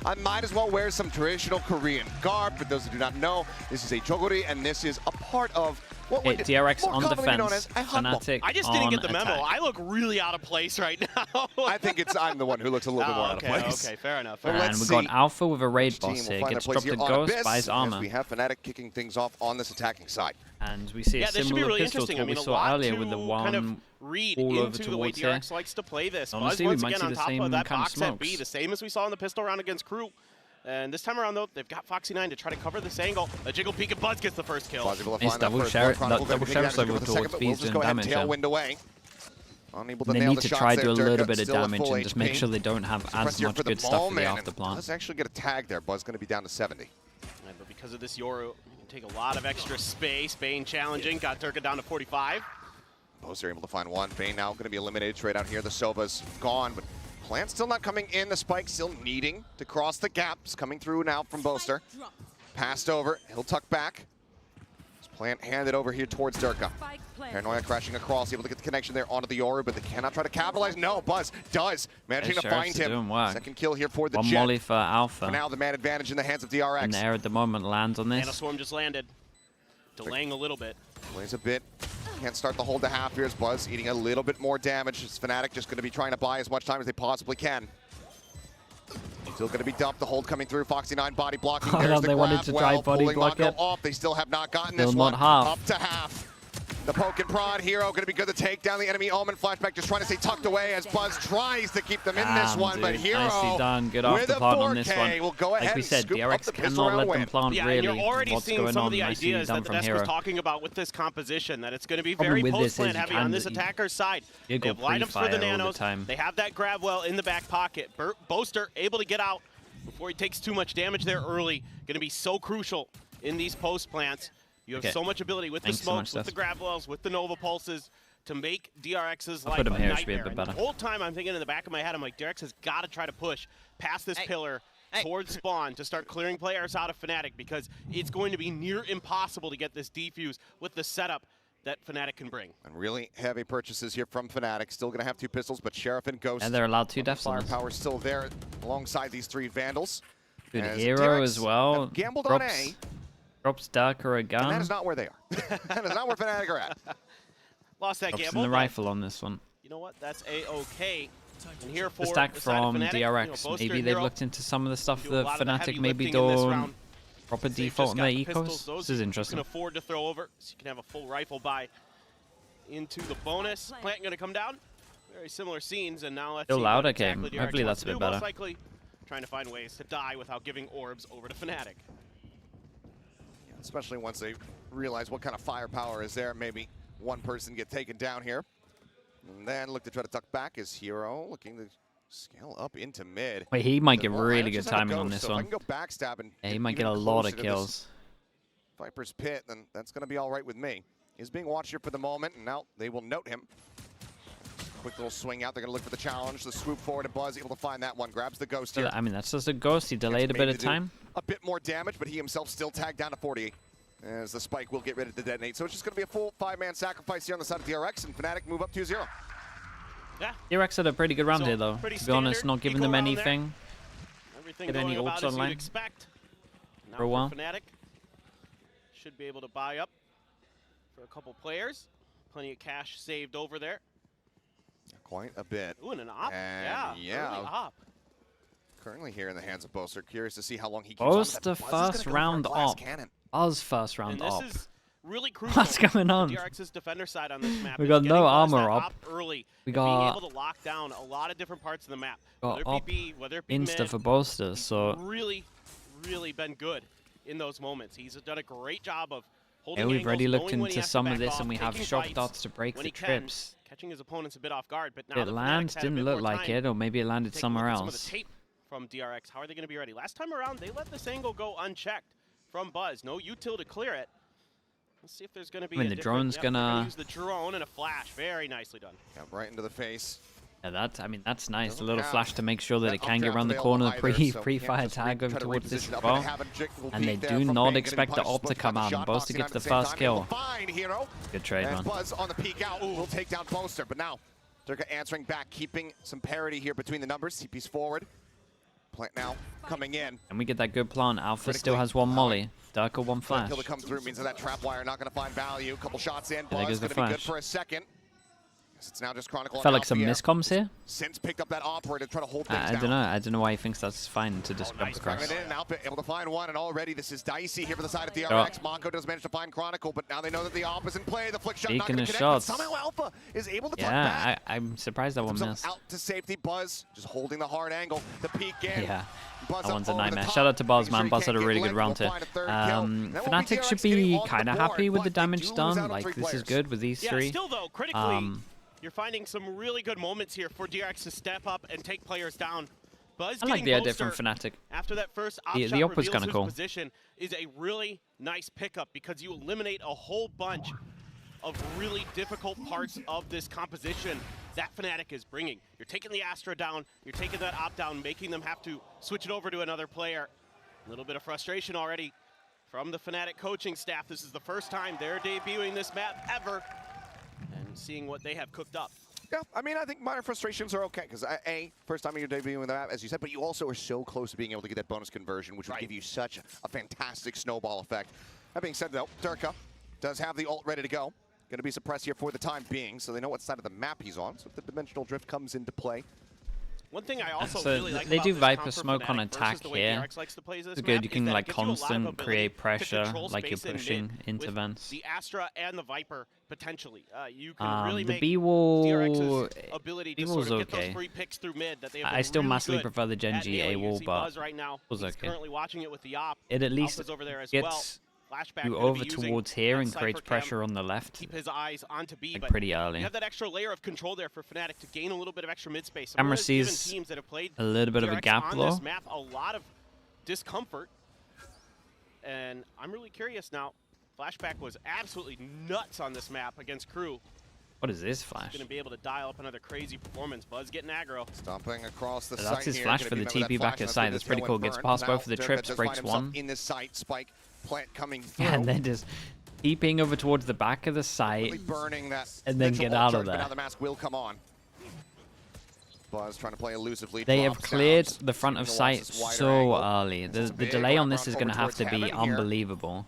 I might as well wear some traditional Korean garb. For those who do not know, this is a jogori, and this is a part of what would DRX more on commonly known defense, as a hanbok. Fnatic I just didn't get the on memo. attack. I look really out of place right now. I think I'm the one who looks a little bit more out of place. Okay, fair enough. Well, And let's we got see Alpha with a raid which team boss will here. find Gets their place dropped a here on ghost, Abyss, buys as armor. we have Fnatic kicking things off on this attacking side. And we see a Yeah, this should be similar really pistol to interesting. I what we mean, a saw lot earlier to with the kind of one read all over into the way towards here. DRX likes to play this. Honestly, Buzz we once might again see on the top same of that kind of box at B, smokes. the same as we saw in the pistol round against Crew. And this time around, though, they've got Foxy9 to try to cover this angle. A jiggle peek and Buzz gets the first kill. Buzz able to Nice find that double first sheriff- blood. Chronicle double gonna sheriff's be able over to second, towards but B we'll is just doing go ahead and damage there. tailwind away. Unable to They nail need the to shots try to do there. a little Durka bit of still at damage full and just make HP. sure they don't have Suppressed as here much for the good stuff for the moment, and after plant. Does actually get a tag there. Buzz going to be down to 70. But because of this Yoru, he can take a lot of extra space. Bane challenging, got Durka down to 45. Both are able to find one. Bane now going to be eliminated straight out here. The Sova's gone, but Plant still not coming in. The Spike still needing to cross the gaps. Coming through now from Boaster. Passed over. He'll tuck back. Plant handed over here towards Durka. Paranoia crashing across, able to get the connection there onto the Yoru, but they cannot try to capitalize. No, Buzz does. Managing to find him. Second kill here for the One Jet. molly for Alpha. For now, the man advantage in the hands of DRX. In the air at the moment, lands on this. Nanoswarm just landed. Delaying a little bit. Plays a bit. Can't start the whole to half here as Buzz eating a little bit more damage. It's Fnatic just going to be trying to buy as much time as they possibly can. Still going to be dumped. The hold coming through. Foxy9 body blocking. Oh, There's the they wanted grab. to try body Pulling block Mako it. off. They still have not gotten Still this not one. half. Up to half. The poke and prod hero going to be good to take down the enemy. Omen flashback just trying to stay tucked away as Buzz tries to keep them in this one. Dude, But Hero nicely done. Good off with the a plant on this 4K one. will go ahead Like we and said, scoop up DRX the pistol cannot round let them win. plant Yeah, really. and you're already What's seeing going some on? of the Nicely ideas done that from the desk Hero. was talking about with this composition, that it's going to be Problem very with this post-plant is you heavy on can- this attacker's side. You They go have lineups for the pre-fire all the nanos. time. They have that grab well in the back pocket. Boaster able to get out before he takes too much damage there early. Going to be so crucial in these post plants. You have Okay. so much ability with Thanks the so smokes, much, with the grab wells, with the Nova pulses to make DRX's I'll life put him a here, it should be a nightmare. bit And the better. whole time I'm thinking in the back of my head, I'm like, DRX has got to try to push past this pillar towards spawn to start clearing players out of Fnatic, because it's going to be near impossible to get this defuse with the setup that Fnatic can bring. And really heavy purchases here from Fnatic. Still going to have two pistols, but Sheriff and Ghost. And they're allowed 2 deaths on this. Firepower still there alongside these 3 Vandals. Good As Hero DRX as well. have gambled on Drops, A, drops Darker a and gun. that is not where they are. That is not where Fnatic are at. Lost that Drops gamble. in the but rifle on this one. You know what? That's A-okay. And here for The stack the side of from Fnatic, DRX. Boaster Maybe and they've Hero looked into some of the stuff do a that lot of the heavy Fnatic maybe lifting in this don't round. proper They've default just in got their the ecos. pistols. Those This is you interesting. can afford to throw over, so you can have a full rifle buy into the bonus. Plant going to come down. Very similar scenes, and now let's Still see loud, what okay. exactly DRX Hopefully wants that's a to bit do. Most better. likely trying to find ways to die without giving orbs over to Fnatic. Especially once they realize what kind of firepower is there. Maybe one person get taken down here. And then look to try to tuck back as Hero looking to scale up into mid. Wait, he might get Well, really Iox good just had a timing on ghost, this so if I one. can go backstab and Yeah, he get might get even a lot closer of to this kills. Viper's pit, then that's going to be all right with me. He's being watched here for the moment, and now they will note him. Quick little swing out. They're going to look for the challenge. The swoop forward, and Buzz able to find that one. Grabs the ghost here. I mean, that's just a ghost. He delayed a bit Maybe of to do time. A bit more damage, but he himself still tagged down to 40. As the spike will get ready to detonate. So it's just going to be a full 5-man sacrifice here on the side of DRX, and Fnatic move up 2-0. Yeah, DRX had a pretty good round So, here, though. pretty To be honest, standard, not giving equal them round there. anything. everything Get any going about ults as you'd online? expect. Now For a while. Fnatic should be able to buy up for a couple players. Plenty of cash saved over there. Quite a bit. Ooh, and an op. And Yeah, early op. Currently here in the hands of Boaster. Curious to see how long he keeps on. Boaster Buzz is gonna first go for a round glass op. cannon. Buzz first round And this op. is really crucial. What's going on? DRX's defender side on this map. We is got getting no Buzz armor that up. op early. We and got- being able to lock down a lot of different parts of the map. Got Whether it op be B, whether it be Insta mid, for Boaster, so really, really been good in those moments. He's done a great job of holding yeah, we've angles, already looked knowing when he into has to some of back this, off, and we have taking shock fights dots to break when the he can, trips. catching his opponents a bit off guard. But now It that lands, Fnatic's had a didn't bit look more like time, it, or maybe it landed take a look somewhere at some of else. the tape from DRX. How are they going to be ready? Last time around, they let this angle go unchecked from Buzz. No util to clear it. Let's see if there's going to be I mean, a the drone's different- yep, they're gonna- use the drone and a flash. Very nicely done. Yeah, right into the face. Yeah, that's nice. A Doesn't little have flash to make sure that it can get updraft around the available corner, either, so he can't pre-fire just tag over try to towards this reposition as up. well. Gonna have a jiggle And they peek there do from not Bane, expect the getting op to punished, come but out, the and shot Boaster Foxy9 gets at the same first time, kill. able to find Hero. Good trade, And man. Buzz on the peek out. Ooh, will take down Boaster, but now Durka answering back, keeping some parity here between the numbers. CP's forward. Plant now coming in. And we get that good plant. Alpha still Critically, has one molly. Darker one flash. Kill to come through means that trap wire not going to find value. Couple shots in. there Buzz goes the going to be good flash. for a second. It's now just Chronicle. Felt like some miscoms here. Since picked up that operator to try to hold things I down. don't know. I don't know why he thinks that's fine to just jump nice across. Coming in, Alpha able to find one, and already this is dicey here for the side of DRX. Mako does manage to find Chronicle, but now they know that the op is in play. The flick shot not Speaking going of to connect, but shots. somehow Alpha is able to tuck Yeah, back. I'm surprised that one missed. Out to safety. Buzz just holding the hard angle. The peek in. Yeah, Buzz that one's a over the nightmare. top. Shout out to Buzz, Making sure man. he Buzz had can't a really get good length. round We'll here. find a third kill. That will be Fnatic should DRX getting be on the kind of board, happy with the but they damage do lose done. out on Like, 3 this is players. good with these Yeah, three. still though, critically, you're finding some really good moments here for DRX to step up and take players down. Buzz I like getting the idea Boaster from Fnatic. after that first op The shot op was reveals kinda his cool. position is a really nice pickup because you eliminate a whole bunch of really difficult parts of this composition that Fnatic is bringing. You're taking the Astra down, you're taking that op down, making them have to switch it over to another player. A little bit of frustration already from the Fnatic coaching staff. This is the first time they're debuting this map ever and seeing what they have cooked up. Yeah, I mean, I think minor frustrations are okay because first time you're debuting the map, as you said, but you also are so close to being able to get that bonus conversion, which would give you such a fantastic snowball effect. That being said, though, Durka does have the ult ready to go. Going to be suppressed here for the time being, so they know what side of the map he's on. So if the dimensional drift comes into play, One thing I also So really like they about do this Viper comp for smoke on Fnatic attack versus the way here. DRX likes to play this It's map good. You is can that it like gives you a lot of constant ability create to pressure, control like you're space in pushing mid into with vents. the Astra and the Viper potentially. You can really The make B wall, DRX's ability to B sort wall's of get okay. those free picks through mid that they have I been still really massively good prefer the at Genji A nailing. You wall, see but Buzz right now, was he's okay. currently watching it with the op. It at least Alpha's over there as well. gets Flashback you gonna over be using towards here that and creates Cypher cam, pressure on the left, keep his eyes onto B, like but pretty early. you have that extra layer of control there for Fnatic to gain a little bit of extra mid space. Camera Some really sees given teams that have played a little bit of a DRX gap on though. this map, a lot of discomfort, and I'm really curious now. Flashback was absolutely nuts on this map against Crew. What is this flash? Going to be able to dial up another crazy performance. Buzz getting aggro. stomping across the That's site his here. flash Gonna for the be remember TP that back flash, at side. and That's the pretty tail cool. end Gets burn. past Now both of the Durka trips, does breaks find himself one. in this site. Spike plant coming through. And then just TPing over towards the back of the site. Really burning that And then mental get out of charge, but there. now the mask will come on. Buzz trying to play elusively. They have drops cleared down, the front of seeking to sight watch this wider so angle. early. It's The a big delay on wrap this is around going to forward have to towards be heaven here. unbelievable.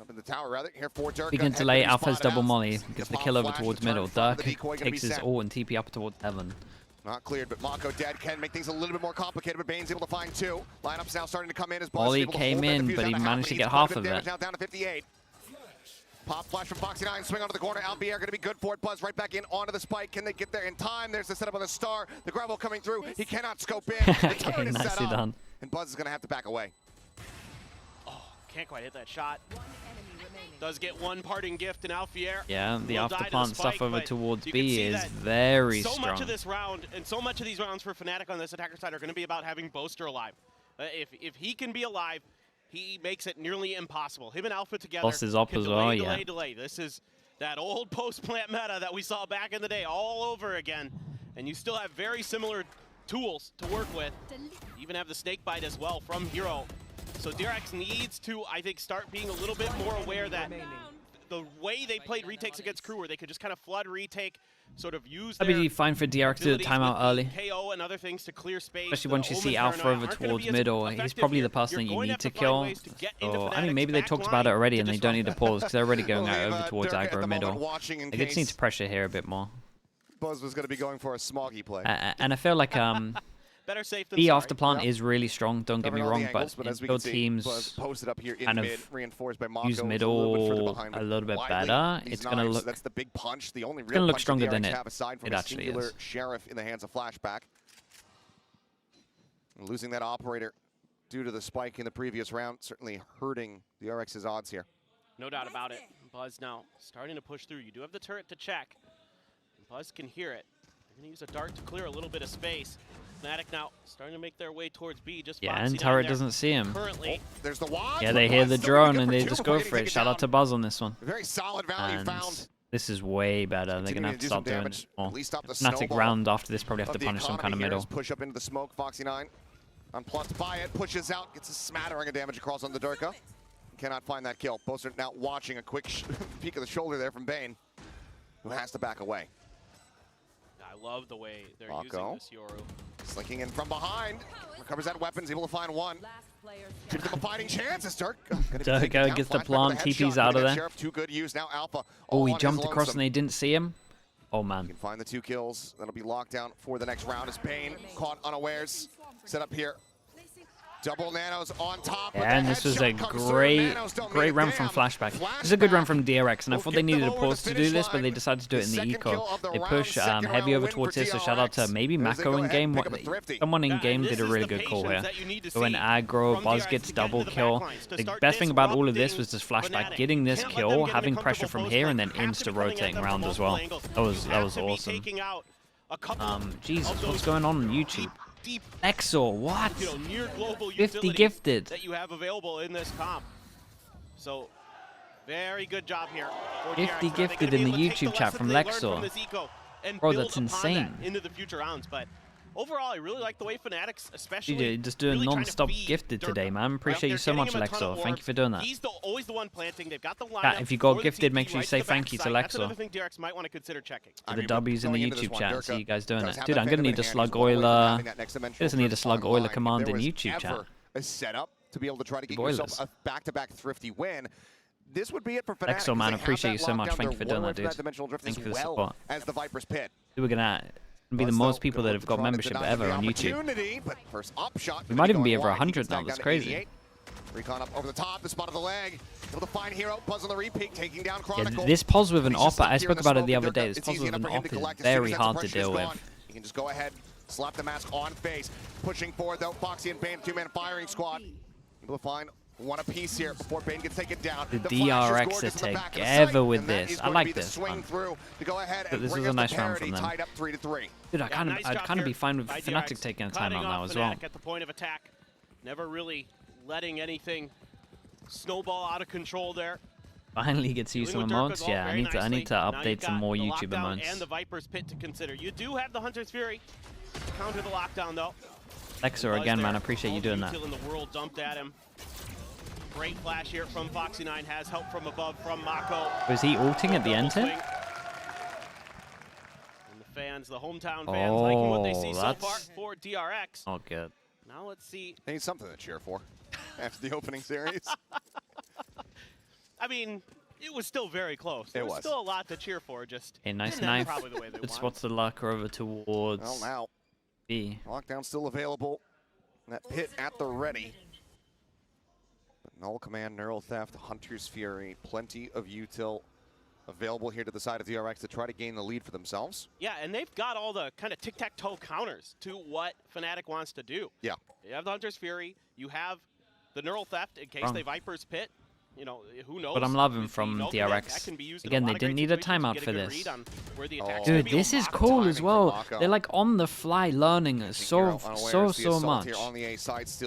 Up in the tower, rather. Here for Durka. We can Head delay gonna be Alpha's spotted double out. molly, Gets gets the the pop kill over flash, towards the turn middle. from the Dirk decoy gonna be takes his sent. ult and TP up towards heaven. Not cleared, but Mako dead can make things a little bit more complicated, but Bane's able to find 2. Lineups now starting to come in as Buzz is Molly able to came hold that in, defuse but down he to half, managed to but get he's quite a half bit of damage it. now down to 58. Pop flash from Foxy9, swing onto the corner. Albier going to be good for it. Buzz right back in onto the spike. Can they get there in time? There's the setup on the star. The gravel coming through. He cannot scope in. The Okay, turret is set nicely up. done. And Buzz is going to have to back away. Oh, can't quite hit that shot. Does get one parting gift in Alfier. Yeah, the Will die to the afterplant stuff spike, over but towards you can B see is that very so strong. much of this round and so much of these rounds for Fnatic on this attacker side are going to be about having Boaster alive. If he can be alive, he makes it nearly impossible. Him and Alpha together Boss is up can as delay, well, delay, yeah. delay. This is that old post-plant meta that we saw back in the day all over again. And you still have very similar tools to work with. You even have the snake bite as well from Hero. So DRX needs to, I think, start being a little bit more aware that the way they played retakes against Crew, where they could just kind of flood retake, sort of use That'd their be fine for DRX to do the abilities timeout with early. KO and other things to clear space. Especially The once you see Omen Alpha paranoia over aren't gonna towards be as middle. He's effective probably here. the person that You're you going need to have find kill. ways to get into So, I Fnatic's mean, maybe they back talked about it line already to and they don't need to disrupt pause because they're already going We'll out leave, over towards Durka at the aggro moment middle. watching in They just need case to pressure here a bit more. Buzz was going to be going for a smoggy play. And I feel like Better safe than B sorry. after plant Yeah. is really strong, don't get me Covering all the wrong, angles, but as we until can see, teams Buzz posted up here in kind of mid, reinforced by Mako. use It's middle behind, a but little bit widely, better, these it's going to knives, look That's the big punch, the only real gonna look punch stronger the than DRX it- have aside from it a actually singular is. sheriff in the hands of Flashback. And losing that operator due to the spike in the previous round, certainly hurting the RX's odds here. No doubt about it. Buzz now starting to push through. You do have the turret to check. Buzz can hear it. They're going to use a dart to clear a little bit of space. Fnatic now starting to make their way towards B. Just Yeah, Foxy and down turret there. doesn't see him. Currently, There's the wad. Yeah, but they hear Buzz the still gonna drone get and for they two just before go getting for it. taken Shout out down. to Buzz on this one. Very solid value And found. this is way better. They're going to Continuing have to do some start doing damage, it more. at least stop the Fnatic snowball round after this probably have of to the punish some kind of economy here middle. is push up into the smoke. Foxy9 unplugged by it, pushes out, gets a smattering of damage across on the Durka. Cannot find that kill. Boaster now watching a quick peek of the shoulder there from Bane, who has to back away. I love the way they're Mako. using this Yoru. Slinking in from behind. Recovers that weapons, able to find one. Gives them a fighting chance. It's Dirk. Dirk gets the plant, TP's out of there. Too good use now. Alpha. Oh, he jumped across and they didn't see him. Oh, man. You can find the 2 kills. That'll be locked down for the next round as Bane caught unawares. Set up here. Double nanos on top. Yeah, and this was a great round from Flashback. This is a good run from DRX, and I thought they needed a pause to do this, but they decided to do it in the eco. They push heavy over towards here, so shout out to maybe Mako in game. Someone in game did a really good call here. Go in aggro, Buzz gets double kill. The best thing about all of this was just Flashback getting this kill, having pressure from here, and then insta-rotating around as well. That was awesome. Jesus, what's going on YouTube? Exor, what? Near global 50 gifted that you have available in this comp. So, very good job here. 50 gifted in the YouTube chat from Lexor. Bro, that's insane. Into the future rounds, but overall, I really like the way Fnatic's, especially DJ, just doing non-stop gifted today, man. Appreciate you so much, Lexor. Thank you for doing that. He's always the one planting. They've got the lineup. Yeah, if you got gifted, make sure you say thank you to Lexor. That's another thing DRX might want to consider checking. For the W's in the YouTube chat. See you guys doing it. Dude, I'm gonna need a slug oiler. Just need a slug oiler command in YouTube chat. A setup to be able to try to get yourself a back-to-back thrifty win. This would be it for Fnatic. Exo, man, appreciate you so much. Thank you for doing that, dude. Thank you for the support. As the Viper's Pit. We're gonna be the most people that have got membership ever on YouTube. We might even be over 100 now. That's crazy. Recon up over the top, the spot of the leg. Able to find Hero, Puzz on the repeat, taking down Chronicle. Yeah, this pause with an op, I spoke about it the other day. This pause with an op is very hard to deal with. You can just go ahead, slap the mask on face. Pushing forward though, Foxy and Bane, 2-man firing squad. Able to find one apiece here before Bane gets taken down. The DRX are together with this. I like this one. But this is a nice round from them. Dude, I'd kind of be fine with Fnatic taking a timeout now as well. At the point of attack, never really letting anything snowball out of control there. Finally get to use some emotes. Yeah, I need to update some more YouTube emotes. And the Viper's Pit to consider. You do have the Hunter's Fury. Counter the lockdown though. Lexor again, man. I appreciate you doing that. In the world dumped at him. Great flash here from Foxy9. Has help from above from Mako. Was he ulting at the end here? And the fans, the hometown fans, liking what they see so far for DRX. Oh, good. Now let's see. They need something to cheer for after the opening series. I mean, it was still very close. There was still a lot to cheer for. Just a nice knife. It spots the Lurker over towards well, now B. Lockdown still available. That pit at the ready. But Null Command, Neural Theft, Hunter's Fury, plenty of util available here to the side of DRX to try to gain the lead for themselves. Yeah, and they've got all the kind of tic-tac-toe counters to what Fnatic wants to do. Yeah. You have the Hunter's Fury. You have the Neural Theft in case they Viper's Pit. You know, who knows? But I'm loving from DRX. Again, they didn't need a timeout for this. Dude, this is cool as well. They're like on the fly learning so much.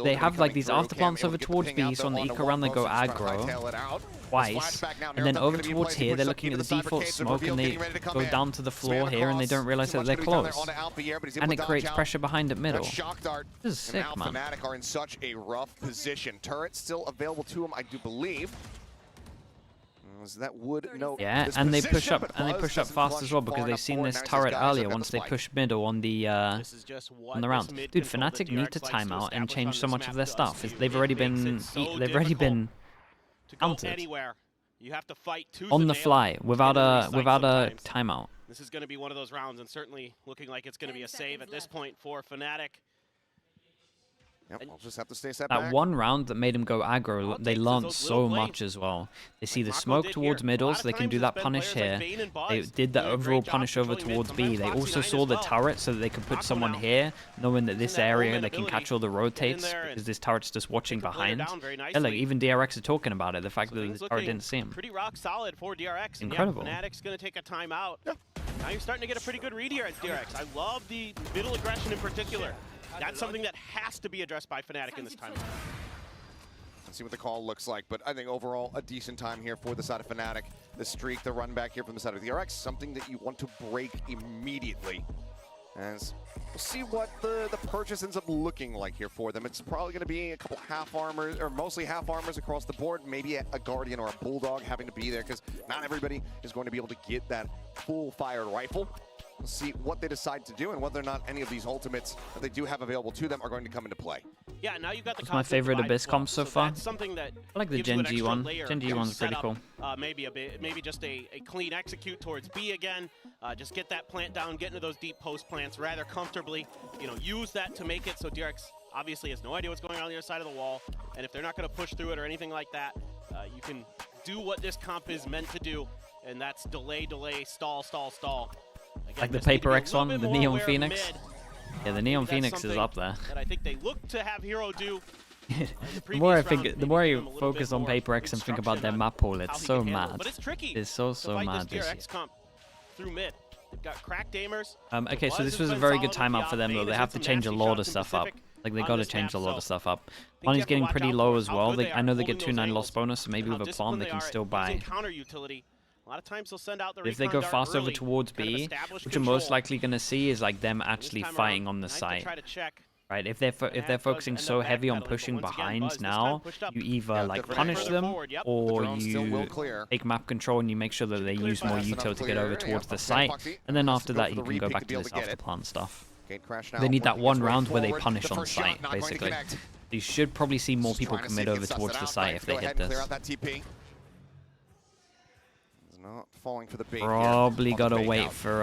They have like these afterplants over towards B, so on the eco round they go aggro twice. And then over towards here, they're looking at the default smoke and they go down to the floor here and they don't realize that they're close. And it creates pressure behind at middle. This is sick, man. Fnatic are in such a rough position. Turret still available to them, I do believe. That would yeah, and they push up fast as well because they've seen this turret earlier once they push middle on the round. Dude, Fnatic need to time out and change so much of their stuff. They've already been countered on the fly without a timeout. This is going to be one of those rounds, and certainly looking like it's going to be a save at this point for Fnatic. Yep, I'll just have to stay set back. That one round that made him go aggro, they learned so much as well. They see the smoke towards middle, so they can do that punish here. They did that overall punish over towards B. They also saw the turret so that they could put someone here, knowing that this area they can catch all the rotates because this turret's just watching behind. Yeah, like even DRX is talking about it, the fact that the turret didn't see him. Pretty rock solid for DRX. Incredible. Fnatic's going to take a timeout. Now you're starting to get a pretty good read here at DRX. I love the middle aggression in particular. That's something that has to be addressed by Fnatic in this time. Let's see what the call looks like, but I think overall a decent time here for the side of Fnatic. The streak, the run back here from the side of the DRX, something that you want to break immediately. As we'll see what the purchase ends up looking like here for them. It's probably going to be a couple half armors, or mostly half armors across the board. Maybe a Guardian or a Bulldog having to be there because not everybody is going to be able to get that full-fired rifle. We'll see what they decide to do and whether or not any of these ultimates that they do have available to them are going to come into play. Yeah, now you've got the That's my favorite Abyss comp so far. That's something that I like the Gen G one. Gen G one's pretty cool. Maybe just a clean execute towards B again. Just get that plant down, get into those deep post plants rather comfortably. You know, use that to make it so DRX obviously has no idea what's going on the other side of the wall. And if they're not going to push through it or anything like that, you can do what this comp is meant to do, and that's delay, stall. Again, like the Paper X one, the Neon Phoenix. Yeah, the Neon Phoenix is up there. That I think they look to have Hero do. The more I focus on Paper X and think about their map pool, it's so mad. But it's tricky. It's so mad this year. DRX comp through mid. They've got cracked aimers. Okay, so this was a very good timeout for them though. They have to change a lot of stuff up. Like they got to change a lot of stuff up. Money's getting pretty low as well. I know they get 2-9 loss bonus, so maybe with a plan they can still buy. A lot of times they'll send out the if they go fast over towards B, which you're most likely going to see is like them actually fighting on the site. Right? If they're focusing so heavy on pushing behind now, you either like punish them or you take map control and you make sure that they use more util to get over towards the site, and then after that you can go back to this after plant stuff. They need that one round where they punish on site, basically. You should probably see more people commit over towards the site if they hit this. Not falling for the bait. Probably gotta wait for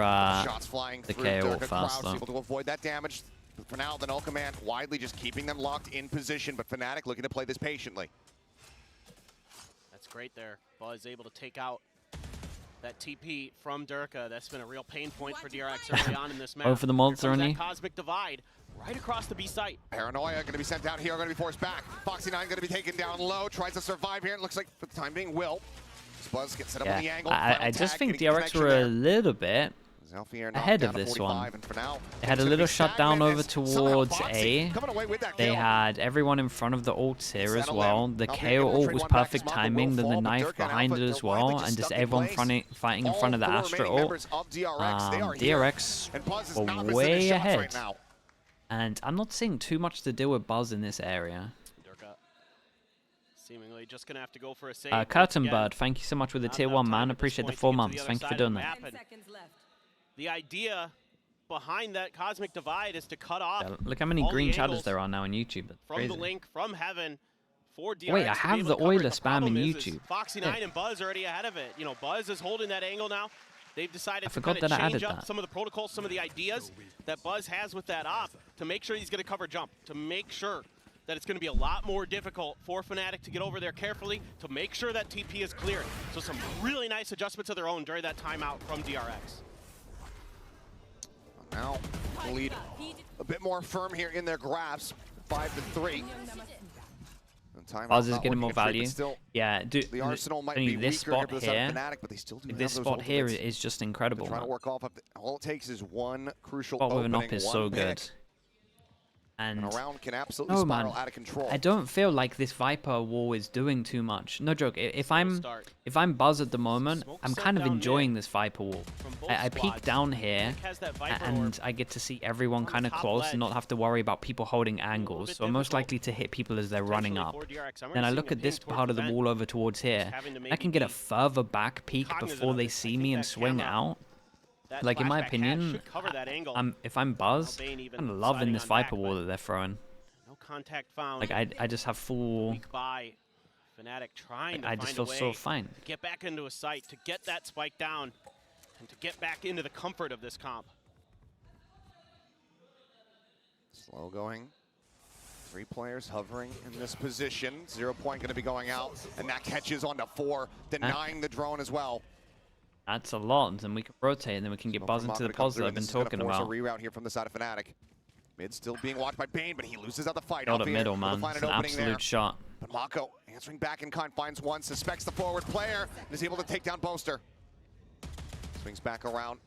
the KO fast though. Able to avoid that damage. But for now, the null command widely just keeping them locked in position, but Fnatic looking to play this patiently. That's great there. Buzz able to take out that TP from Durka. That's been a real pain point for DRX early on in this match. Oh, for the mods, Ernie. Cosmic divide right across the B site. Paranoia going to be sent out here, going to be forced back. Foxy9 going to be taken down low, tries to survive here, and looks like for the time being will. Buzz gets set up on the angle. I just think DRX were a little bit ahead of this one. They had a little shutdown over towards A. They had everyone in front of the ults here as well. The KO ult was perfect timing, then the knife behind it as well, and just everyone fighting in front of the Astra ult. DRX were way ahead. And I'm not seeing too much to do with Buzz in this area. Seemingly just gonna have to go for a save. Curtain Bird, thank you so much with the tier 1, man. Appreciate the 4 months. Thank you for doing that. The idea behind that cosmic divide is to cut off. Yeah, look how many green shadows there are now on YouTube. That's from crazy. The link from heaven for DRX. Wait, I have the Euler spam in YouTube. Foxy9 and Buzz already ahead of it. You know, Buzz is holding that angle now. They've decided to kind of change up some of the protocols, some of the ideas that Buzz has with that op to make sure he's going to cover jump, to make sure that it's going to be a lot more difficult for Fnatic to get over there carefully, to make sure that TP is cleared. So some really nice adjustments of their own during that timeout from DRX. Now, the lead a bit more firm here in their grasp, 5-3. Buzz is getting more value. Yeah, the Arsenal might be this spot here, Fnatic, but they still do this spot here is just incredible. Trying to work off all it takes is one crucial spot with an opening, op is so good. And a round can absolutely spiral out of control. I don't feel like this Viper wall is doing too much. No joke. If I'm Buzz at the moment, I'm kind of enjoying this Viper wall. I peek down here, and I get to see everyone kind of close and not have to worry about people holding angles. So I'm most likely to hit people as they're running up. Then I look at this part of the wall over towards here. I can get a further back peek before they see me and swing out. Like, in my opinion, if I'm Buzz, I'm loving this Viper wall that they're throwing. No contact found. Like, I just have full... Fnatic trying to I just feel so fine. To get back into a site, to get that spike down, and to get back into the comfort of this comp. Slow going. 3 players hovering in this position. 0 point going to be going out, and that catches onto 4, denying the drone as well. That's a lot, and then we can rotate, and then we can get Buzz into the pause that I've been talking about. A reroute here from the side of Fnatic. Mid still being watched by Bane, but he loses out the fight. Not a middle, man. It's an absolute shot. But Mako answering back in kind, finds one, suspects the forward player, and is able to take down Boaster. Swings back around.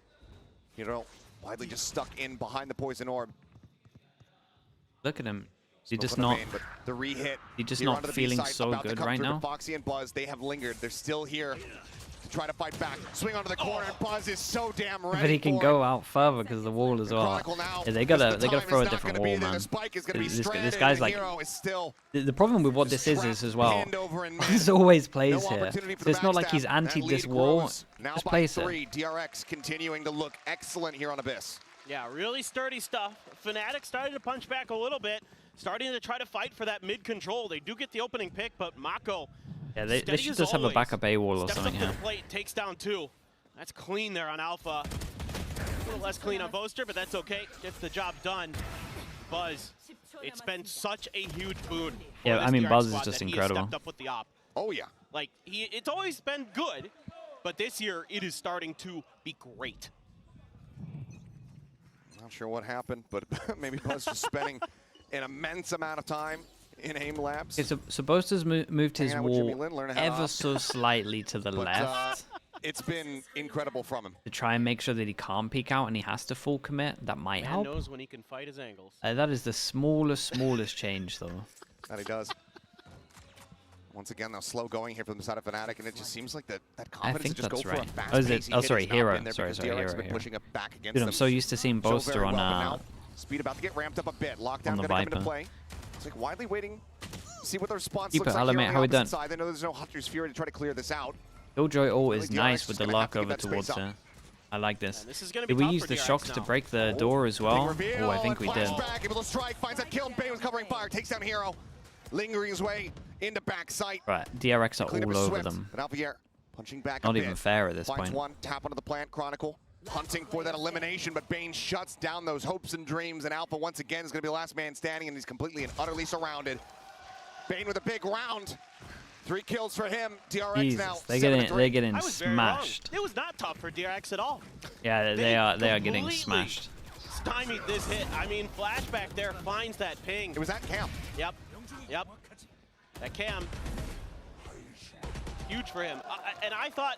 Widely just stuck in behind the poison orb. Look at him. He's just not. The re-hit. He's just not feeling so good right now. Foxy and Buzz, they have lingered. They're still here. to try to fight back. Swing onto the corner, and Buzz is so damn ready. But he can go out further because of the wall as well. Yeah, they gotta throw a different wall, man. This guy's like the problem with what this is as well. There's always plays here. So it's not like he's anti this wall. Just plays it. DRX continuing to look excellent here on Abyss. Yeah, really sturdy stuff. Fnatic started to punch back a little bit, starting to try to fight for that mid control. They do get the opening pick, but Mako. Yeah, they should just have a backup A wall or something. Steps up to the plate, takes down 2. That's clean there on Alpha. A little less clean on Boaster, but that's okay. Gets the job done. Buzz, it's been such a huge boon. Yeah, I mean, Buzz is just incredible. Stepped up with the op. Oh yeah. Like it's always been good, but this year it is starting to be great. Not sure what happened, but maybe Buzz just spending an immense amount of time in aim labs. Okay, so Boaster's moved his wall ever so slightly to the left. It's been incredible from him. To try and make sure that he can't peek out and he has to full commit. That might help. Knows when he can fight his angles. That is the smallest change, though. That he does. Once again, though, slow going here from the side of Fnatic, and it just seems like that confidence to just go for a fast pace. Oh, sorry, Hero. Sorry, Hero. Pushing it back against Dude, I'm so used to seeing Boaster on speed about to get ramped up a bit. Lockdown gonna come into play. It's like widely waiting. See what the response looks like here on the opposite side. They know there's no Hunter's Fury to try to clear this out. Killjoy ult is nice with the lock over towards her. I like this. Did we use the shocks to break the door as well? Oh, I think we did. Able to strike, finds that kill. Bane was covering fire, takes down Hero. Lingering his way into backside. Right, DRX are all over them. But Alpha punching back Not even fair at this point. One, tap onto the plant, Chronicle. Hunting for that elimination, but Bane shuts down those hopes and dreams, and Alpha once again is going to be the last man standing, and he's completely and utterly surrounded. Bane with a big round. 3 kills for him. DRX Jesus, now. they're getting smashed. It was not tough for DRX at all. Yeah, they are getting smashed. Stymied this hit. I mean, Flashback there finds that ping. It was that camp. Yep. That cam. Huge for him. And I thought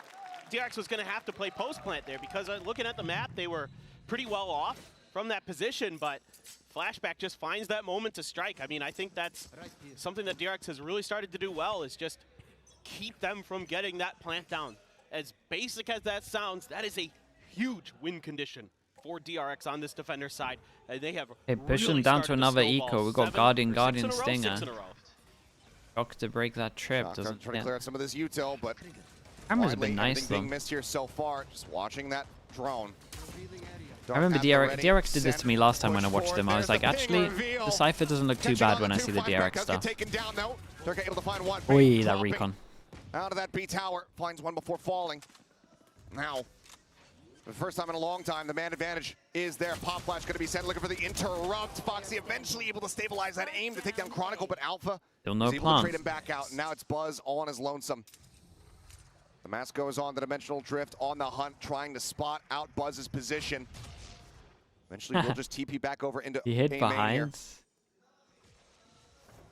DRX was going to have to play post plant there because looking at the map, they were pretty well off from that position, but Flashback just finds that moment to strike. I mean, I think that's something that DRX has really started to do well, is just keep them from getting that plant down. As basic as that sounds, that is a huge win condition for DRX on this defender side. They have pushing really down to another snowball. eco. We got Guardian Stinger. Stinger. Shock to break that trip. Trying to clear out some of this util, but cameras have been nice though. Being missed here so far. Just watching that drone. I remember DRX did this to me last time when I watched them. I was like, actually, the Cypher doesn't look too bad when I see the DRX stuff. Oi, that recon. Out of that B tower, finds one before falling. Now, for the first time in a long time, the man advantage is there. Pop Flash going to be sent, looking for the interrupt. Foxy eventually able to stabilize that aim to take down Chronicle, but Alpha still no is able to trade him back out. And now it's Buzz all on his lonesome. The mask goes on the Dimensional Drift on the hunt, trying to spot out Buzz's position. Eventually, we'll just TP back over into he hid behind.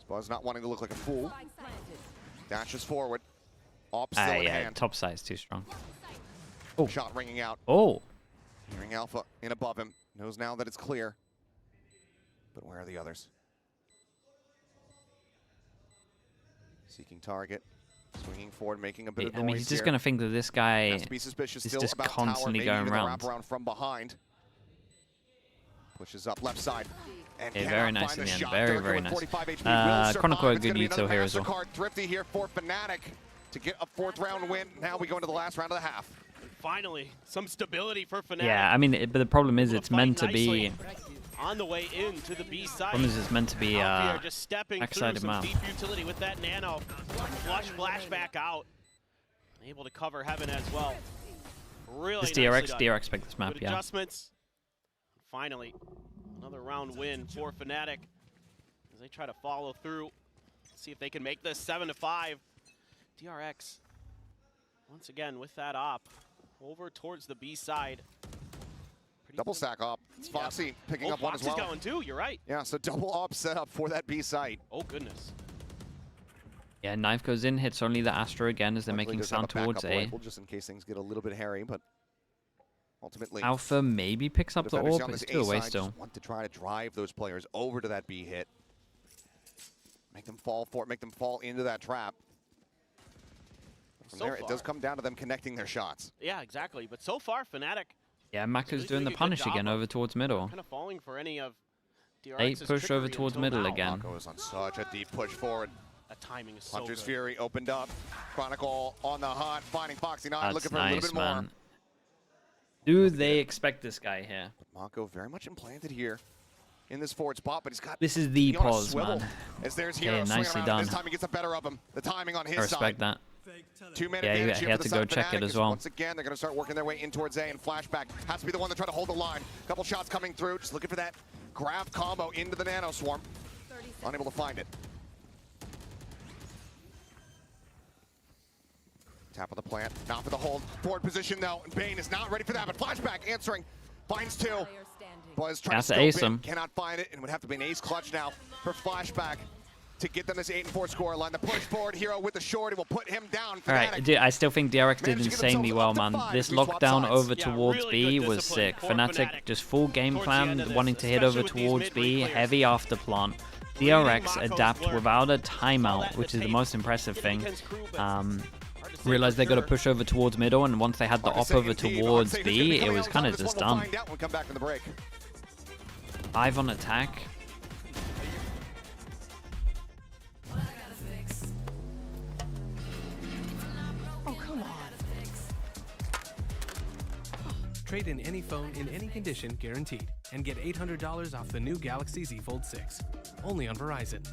Buzz not wanting to look like a fool. Dashes forward. Op still in hand. Top side is too strong. Oh. Shot ringing out. Oh. Hearing Alpha in above him. Knows now that it's clear. But where are the others? Seeking target. Swinging forward, making a bit of noise. I mean, he's just going to think that this guy has to be suspicious is still just about constantly tower, going around. Wrap around from behind. Pushes up left side. And very nice in the end. Very, very nice. Chronicle a good util here as well. Thrifty here for Fnatic to get a 4th round win. Now we go into the last round of the half. Finally, some stability for Fnatic. Yeah, I mean, but the problem is it's meant to be on the way into the B side. Problem is it's meant to be just stepping through some deep utility with that nano. Flush Flashback out. Able to cover Heaven as well. Really this DRX picked this map, good adjustments. Finally, another round win for Fnatic as they try to follow through. See if they can make this 7-5. DRX once again with that op over towards the B side. Double stack op. It's Foxy picking up one as well. Foxy's going too, you're right. Yeah, so double op set up for that B site. Oh, goodness. Yeah, knife goes in, hits only the Astra again as they're making sound towards A. Just in case things get a little bit hairy, but ultimately Alpha maybe picks up the orb, but it's still away still. Want to try to drive those players over to that B hit. Make them fall for it, make them fall into that trap. from there, it does come down to them connecting their shots. Yeah, exactly. But so far, Fnatic. Yeah, Mako's doing the punish again over towards middle. Kind of falling for any of DRX's push over towards middle again. Mako is on such a deep push forward. That timing is so Hunter's good. Fury opened up. Chronicle on the hunt, finding Foxy9, looking for nice, a little bit man. more. Do they expect this guy here? But Mako very much implanted here in this forward spot, but he's got. This is the pause, man. As there's Hero nicely around. done. This time he gets the better of him. The timing on his I respect side. that. 2-minute Yeah, advantage he here had for to the go side of check it Fnatic, as well. Once again, they're going to start working their way in towards A, and Flashback has to be the one to try to hold the line. Couple shots coming through, just looking for that grab combo into the Nano Swarm. Unable to find it. Tap of the plant, not for the hold. Forward position though, and Bane is not ready for that, but Flashback answering. Finds two. Buzz trying to ace scope him. in, cannot find it, and would have to be an ace clutch now for Flashback to get them this 8-4 score line. The push forward, Hero with the shorty will put him down. All right, dude, I still think DRX did insanely well, man. This lockdown over towards B was sick. Fnatic just full game plan, wanting to hit over towards B, heavy after plant. DRX adapt without a timeout, which is the most impressive thing. Realized they got to push over towards middle, and once they had the op over towards B, it was kind of just done. 5 on attack. Trade in any phone in any condition guaranteed and get $800 off the new Galaxy Z Fold 6. Only on Verizon.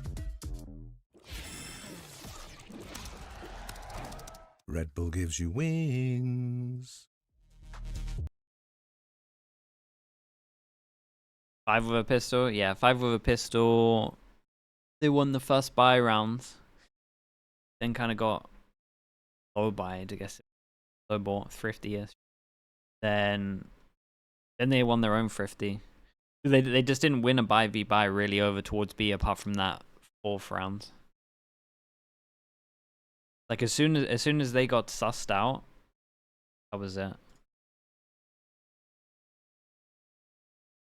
Red Bull gives you wings. 5 with a pistol. Yeah, 5 with a pistol. They won the first buy round. Then kind of got low buyed, I guess. Low bought, thrifty-ish. Then they won their own thrifty. They just didn't win a buy v buy really over towards B apart from that 4th round. Like as soon as they got sussed out, that was it.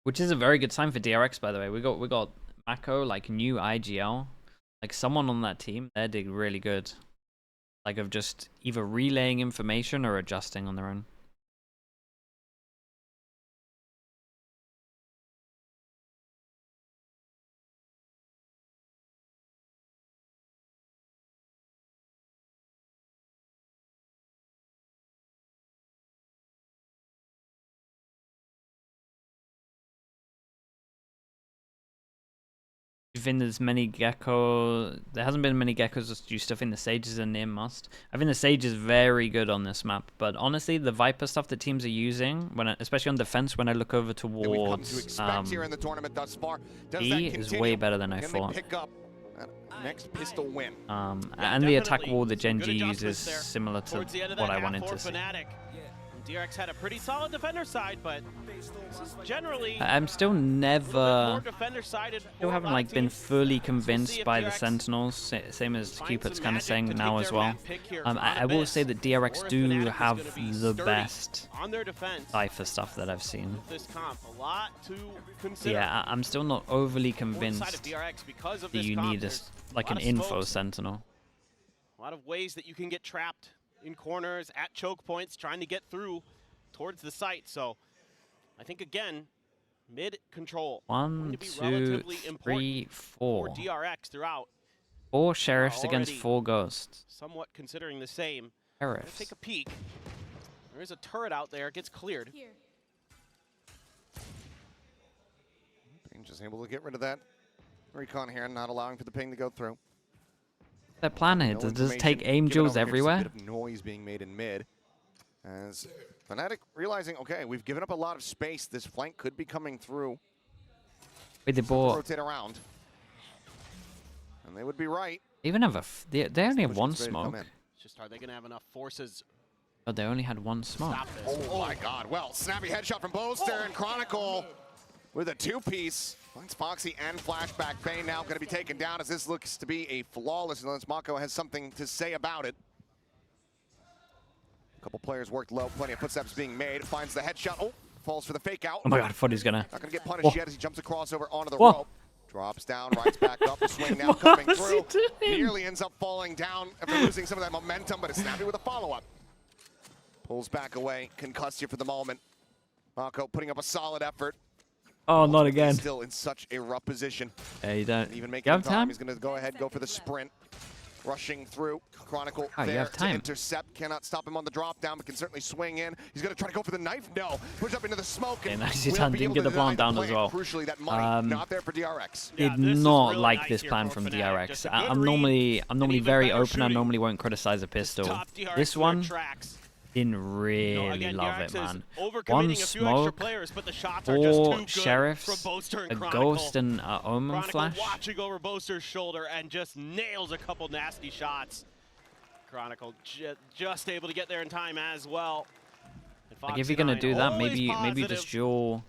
Which is a very good sign for DRX, by the way. We got Mako, like new IGL, like someone on that team. They did really good. Like of just either relaying information or adjusting on their own. Do you think there's many Gecko? There hasn't been many Geckos. Do you still think the Sage is a near must? I think the Sage is very good on this map, but honestly, the Viper stuff that teams are using, especially on defense, when I look over towards here in the tournament thus far. B is way better than I thought. Pick up next pistol win. And the attack wall that Gen G uses similar to what I wanted to see. DRX had a pretty solid defender side, but generally I'm still more still defender-sided. haven't like been fully convinced by the Sentinels, same as Cupid's kind of saying now as well. I will say that DRX do have the best on their defense Cypher stuff that I've seen. this comp. A lot to consider. Yeah, I'm still not overly Side of convinced DRX because of that this you comp, need there's like a an lot of info smokes, Sentinel. a lot of ways that you can get trapped in corners, at choke points, trying to get through towards the site. So I think again, mid control 1, 2, 3, 4. for DRX throughout. 4 sheriffs against Already 4 ghosts. Somewhat considering the same. Sheriffs. Let's take a peek. There is a turret out there. It gets cleared. Being just able to get rid of that recon here, not allowing for the ping to go through. Their plan here, does it take angels everywhere? A bit of noise being made in mid. As Fnatic realizing, okay, we've given up a lot of space. This flank could be coming through. Wait, they bought. Rotate around. And they would be right. They even have they only have 1 smoke. It's just, are they going to have enough forces? Oh, they only had 1 smoke. Stop this. Oh my god. Well, snappy headshot from Boaster and Chronicle with a 2-piece. Finds Foxy and Flashback. Bane now going to be taken down as this looks to be a flawless, unless Mako has something to say about it. A couple players worked low, plenty of footsteps being made. Finds the headshot. Oh, falls for the fake out. Oh my god, I thought he was gonna. Not going to get punished yet as he jumps across over onto the Whoa. rope. Drops down, rides back up, the swing now coming through. Nearly ends up falling down after losing some of that momentum, but it's snappy with a follow-up. Pulls back away, concussed here for the moment. Mako putting up a solid effort. Oh, not again. He's still in such a rough position. Yeah, you don't. Even You making have time. time? He's going to go ahead, go for the sprint. Rushing through. Chronicle Oh, you there have to time. intercept. Cannot stop him on the drop down, but can certainly swing in. He's going to try to go for the knife. No. Push up into the smoke. Okay, And nicely will done. be Didn't able get to the plant deny down as plan. well. Crucially, that money not there for DRX. Yeah, Did this is not really like nice this here plan from from Fnatic. DRX. Just a good I'm read normally and even very better open. I shooting. normally won't criticize a pistol. Top DRX This in their one tracks. didn't really Again, love DRX it, is man. overcommitting One a few extra smoke, players, but the shots are just 4 too good sheriffs, from Boaster and a Chronicle. ghost, and an omen Chronicle flash. watching over Boaster's shoulder and just nails a couple nasty shots. Chronicle just able to get there in time as well. And Like if you're gonna do that, maybe positive just duel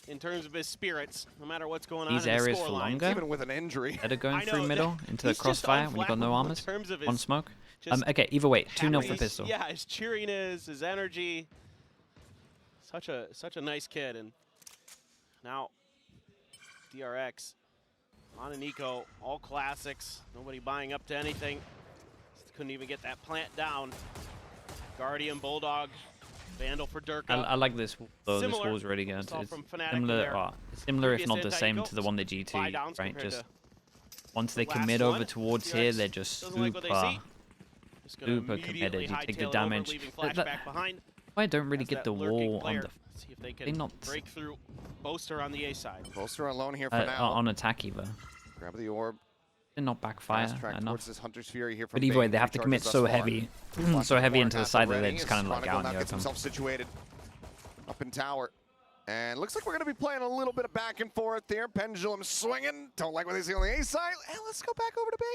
in terms of his spirits, no matter what's going on these in the areas score for lines. longer. Even with an injury. Instead of going I know, through middle into the he's just crossfire when you got no unflappable in armors. terms of his One smoke. just Okay, either way, 2-0 for his- pistol. Yeah, his cheeriness, his energy. Such a nice kid, and now DRX on an eco, all classics. Nobody buying up to anything. Couldn't even get that plant down. Guardian, Bulldog, Vandal for Durka. I like this though. This Similar. wall's really good. Saw It's from Fnatic similar, there. similar if Previous not the same anti-eco, to the one that G2, buy downs right? compared Just to once they the last commit one. over towards DRX here, they're just doesn't like what they super. see. Just gonna super immediately committed. You take the hightail it over, damage. leaving That- flashback behind. I don't really as get that the lurking wall on player. the See if they they can not- break through. Boaster on the A side. Boaster alone here for now. on attack either. Grab the orb. Did not backfire Fast track enough. towards this Hunter's Fury here from But either way, Bane. they have to Recharges commit thus so far. heavy, Flash so heavy forward into the at side that ready they're just as kind of like Chronicle out in now the gets open. himself situated up in tower. And looks like we're going to be playing a little bit of back and forth here. Pendulum swinging. Don't like what they see on the A side. And let's go back over to B.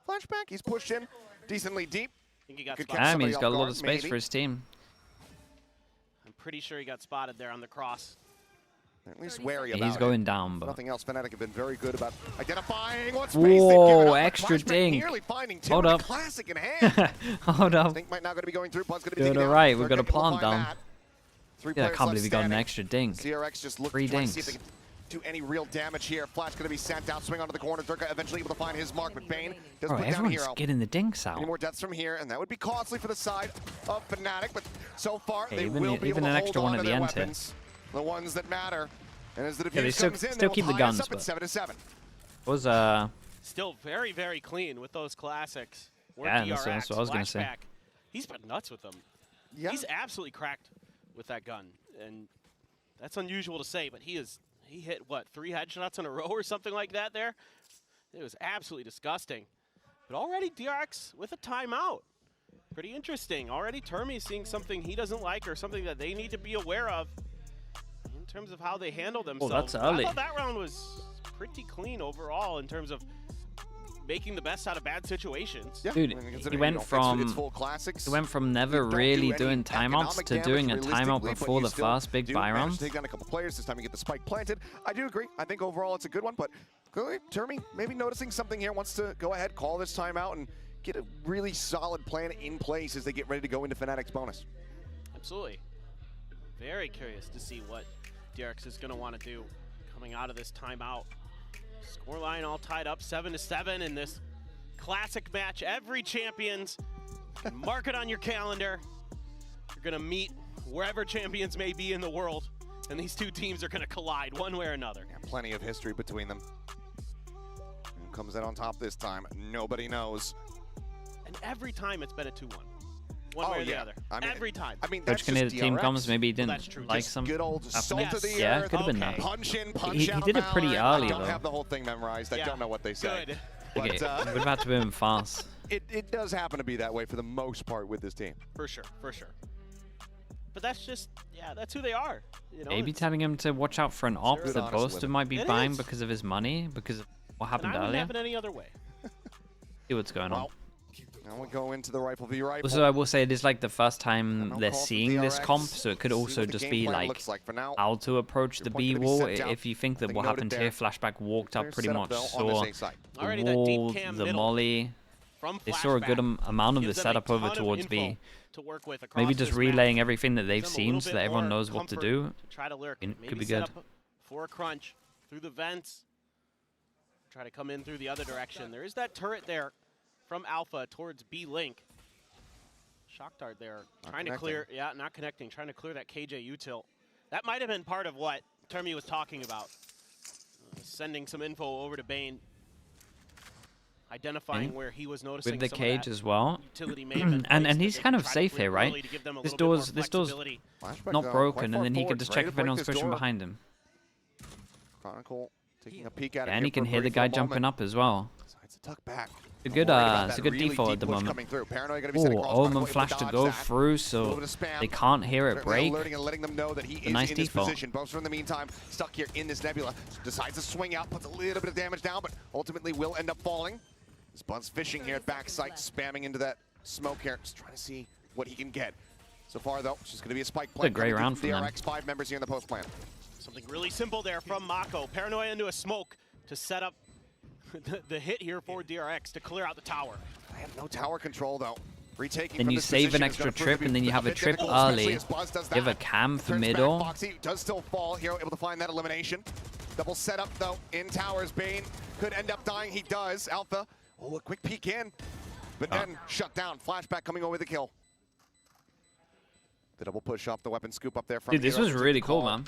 Flashback. He's pushed in decently deep. I think he got Could spotted. catch I mean, he's somebody got a off lot guard, of space maybe. for his team. I'm pretty sure he got spotted there on the cross. At least wary Yeah, about he's it. going down, but Nothing else. Fnatic have been very good about identifying what Whoa, space they've given up. But extra Flashback dink. Nearly finding two Hold with a up. classic in hand. hold up. Think might not going to be going through. Bud's going to be Doing digging down. alright, we've They're got a able to plant find down. that. Three Yeah, I players can't left believe he got an standing. extra dink. DRX just looking 3 to try to see if dinks. they can do any real damage here. Flash going to be sent out, swing onto the corner. Durka eventually able to find his mark, but Bane does Bro, put down everyone's Hero. getting the dinks Any out. more deaths from here, and that would be costly for the side of Fnatic, but so far Okay, they even- will be even able an to extra hold one on at to the their end here. weapons, the ones that matter. And as the they defuse still- comes in, still they'll keep the tie us guns, up at but- 7-7. Was Still very, very clean with those classics. Or Yeah, DRX, that's what I was gonna say. Flashback. He's been nuts with them. Yeah. He's absolutely cracked with that gun, and that's unusual to say, but he hit what, 3 headshots in a row or something like that there? It was absolutely disgusting. But already DRX with a timeout. Pretty interesting. Already Termi seeing something he doesn't like or something that they need to be aware of in terms of how they handle themselves. that's early. I thought that round was pretty clean overall in terms of making the best out of bad situations. Yeah, Dude, I mean, he considering, went it's from- full classics. He went from never You don't really do any doing timeouts economic to damage doing a timeout realistically, but before you the still first big do buy manage round. to take down a couple players this time. You get the spike planted. I do agree. I think overall it's a good one, but clearly Termi maybe noticing something here, wants to go ahead, call this timeout, and get a really solid plan in place as they get ready to go into Fnatic's bonus. Absolutely. Very curious to see what DRX is going to want to do coming out of this timeout. Scoreline all tied up 7-7 in this classic match. Every champions, mark it on your calendar. You're going to meet wherever champions may be in the world, and these two teams are going to collide one way or another. Yeah, plenty of history between them. Who comes out on top this time? Nobody knows. And every time it's been a 2-1. One way or the other. I mean, Every time. I mean, Coach that's can hear just the team DRX. comes, maybe he didn't that's true. like Just some good old salt Yes. of the Yeah, earth. could have been Okay. that. Punch in, punch He out. did it pretty Valorant. early, I don't though. have the whole thing memorized. I Yeah. don't know what they say. Good. Okay, But it would have had to be fast. it does happen to be that way for the most part with this team. For sure, for sure. But that's just, yeah, that's who they are. You know, Maybe it's- telling him to watch out for an op Good that honest Boaster living. might be It buying is. because of his money, because of what and happened I wouldn't earlier. have it any other way. See what's going on. Well, now we go into the rifle v rifle. Also, I will say it is like the first time No they're call from seeing this DRX. comp, so it could See also what the just game be plan like looks like for now. how to approach the Your point B gonna be wall. sent out. If you think that Nothing what noted happened there. here, Flashback walked up They're pretty set up, much, though, on saw this A side. the Already that deep wall, cam the middle molly. From They saw a good flashback amount of the gives them a setup over ton of towards info B. to work with across Maybe just this relaying map. everything that they've Gives them a little seen so bit that everyone more knows what to comfort do. to try to lurk. It could Maybe be set good. up for a crunch through the vents. try to come in through the other direction. There is that turret there from Alpha towards B-Link. Shock Dart there, trying to clear, not connecting, trying to clear that KJ util. That might have been part of what Termi was talking about. Sending some info over to Bane, identifying where he was noticing with the some cage as well. And he's kind of safe here, right? This door's not broken, and then he can just check if anyone's pushing behind him. Chronicle taking a peek at it. And he can hear the guy jumping up as well. It's a tuck back. It's a good default at the moment. Oh, Omen flash to go through, so they can't hear it break. A nice default. Boaster in the meantime stuck here in this nebula. Decides to swing out, puts a little bit of damage down, but ultimately will end up falling. Buzz fishing here at backside, spamming into that smoke here, just trying to see what he can get. So far though, it's just going to be a spike play. A great round from them. DRX 5 members here in the post plan. Something really simple there from Mako. Paranoia into a smoke to set up the hit here for DRX to clear out the tower. I have no tower control though. Retaking. Then you save an extra trip, and then you have a trip early. You have a cam for middle. Foxy does still fall here, able to find that elimination. Double setup though in towers. Bane could end up dying. He does. Alpha. Oh, a quick peek in, but then shut down. Flashback coming over the kill. The double push off the weapon scoop up there. Dude, this was really cool, man.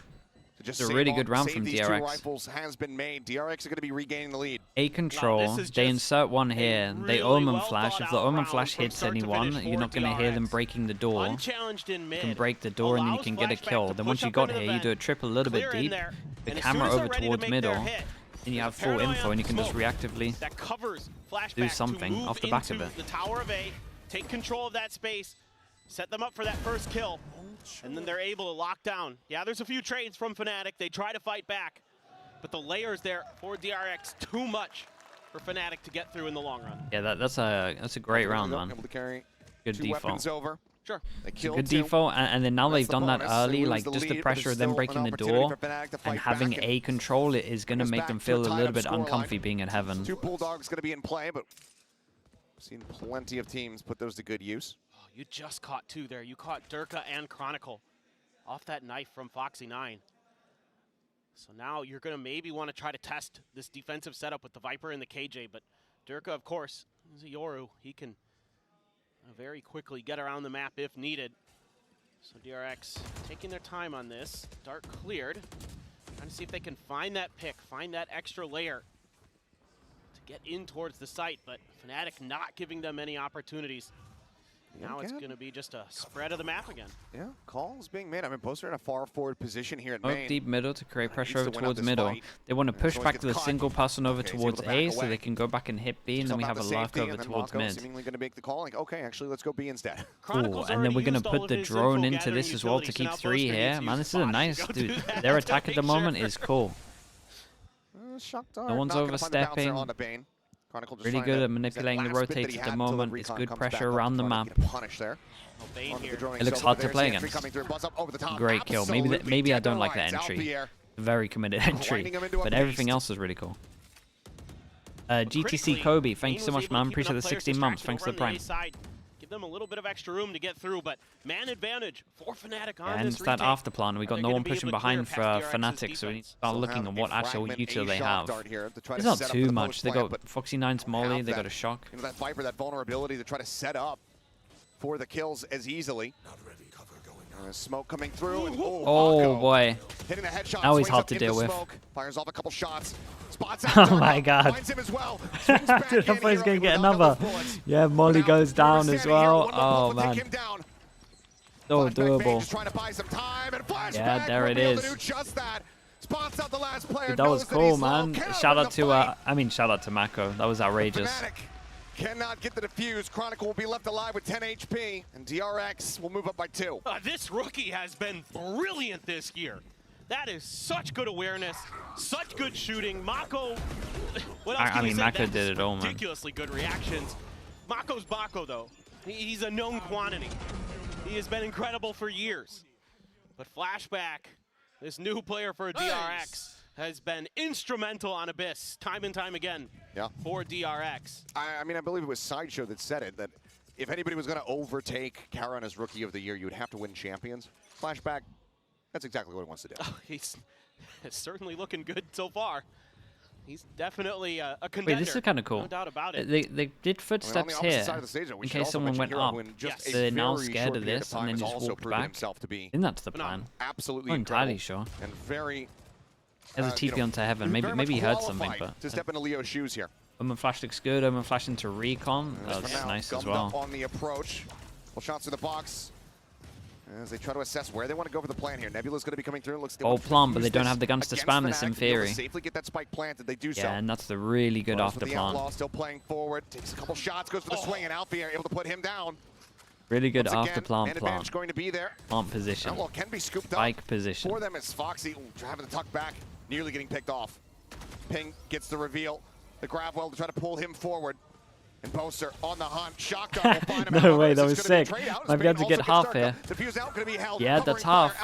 It's a really good round from DRX. Rifles has been made. DRX are going to be regaining the lead. A control. They insert one here. They Omen flash. If the Omen flash hits anyone, you're not going to hear them breaking the door. You can break the door and then you can get a kill. Then once you got here, you do a trip a little bit deep. The camera over towards middle. And you have full info, and you can just reactively do something off the back of it. The Tower of A, take control of that space, set them up for that first kill, and then they're able to lock down. Yeah, there's a few trades from Fnatic. They try to fight back, but the layers there for DRX, too much for Fnatic to get through in the long run. Yeah, that's a great round, man. Able to carry good default. Over. Sure. It's a good default, and then now they've done that early, like just the pressure of them breaking the door and having A control it is going to make them feel a little bit uncomfy being in heaven. 2 Bulldogs going to be in play, but we've seen plenty of teams put those to good use. Oh, you just caught 2 there. You caught Durka and Chronicle off that knife from Foxy9. So now you're going to maybe want to try to test this defensive setup with the Viper and the KJ, but Durka, of course, is a Yoru. He can very quickly get around the map if needed. So DRX taking their time on this. Dart cleared. Trying to see if they can find that pick, find that extra layer to get in towards the site, but Fnatic not giving them any opportunities. Now it's going to be just a spread of the map again. Yeah, calls being made. I mean, Poster in a far forward position here at main. Deep middle to create pressure over towards middle. They want to push back to the single person over towards A so they can go back and hit B, and then we have a lurk over towards mid. Seemingly going to make the call, like, okay, actually, let's go B instead. Ooh, and then we're going to put the drone into this as well to keep 3 here. Man, this is a nice, dude. Their attack at the moment is cool. No one's overstepping. Really good at manipulating the rotates at the moment. It's good pressure around the map. It looks hard to play against. Great kill. Maybe I don't like that entry. Very committed entry. But everything else is really cool. GTC Kobe, thank you so much, man. Appreciate the 16 months. Thanks for the prime. Give them a little bit of extra room to get through, but man advantage for Fnatic on and this it's that after plan. We got no one pushing behind for Fnatic, so we need to start looking at what actual util they have. It's not too much. They got Foxy9's Molly, they got a shock. You know, that Viper, that vulnerability to try to set up for the kills as easily. Smoke coming through. And, oh boy. Hitting the headshot, now he's hard to deal with. Fires off a couple shots. Oh my god. Dude, I thought he was going to get another. Yeah, Molly goes down as well. Oh man. So doable. Yeah, there it is. Dude, that was cool, man. Shout out to Mako. That was outrageous. Cannot get the defuse. Chronicle will be left alive with 10 HP, and DRX will move up by 2. This rookie has been brilliant this year. That is such good awareness, such good shooting. Mako, Mako did it all, man. Ridiculously good reactions. Mako's Mako, though. He's a known quantity. He has been incredible for years. But Flashback, this new player for DRX, has been instrumental on Abyss time and time again for DRX. I mean, I believe it was Sideshow that said it, that if anybody was going to overtake Karon as Rookie of the Year, you would have to win Champions. Flashback, that's exactly what he wants to do. Oh, he's certainly looking good so far. He's definitely a contender. Wait, this is kind of cool. No doubt about it. They did footsteps here in case someone went up. They're now scared of this and then just walked back. I think that's the plan. Absolutely I'm not entirely sure. And very. There's a TP onto heaven. Maybe he heard something, but to step into Leo's shoes here. Omen flash looks good. Omen flash into recon. That was nice as well. On the approach. Well, shots to the box. As they try to assess where they want to go for the plan here. Nebula's going to be coming through. Looks oh, plant, but they don't have the guns to spam this in theory. Safely get that spike planted. They do so. Yeah, and that's the really good after plant. Still playing forward. Takes a couple shots. Goes for the swing, and Alfie able to put him down. Really good after plant. Going to be there. Plant position. Outlaw can be scooped up. Spike position. For them is Foxy having to tuck back, nearly getting picked off. Ping gets the reveal. The grab well to try to pull him forward. And Boaster on the hunt. Shotgun will find him. No way, that was sick. Might be able to get half here. Yeah, that's half.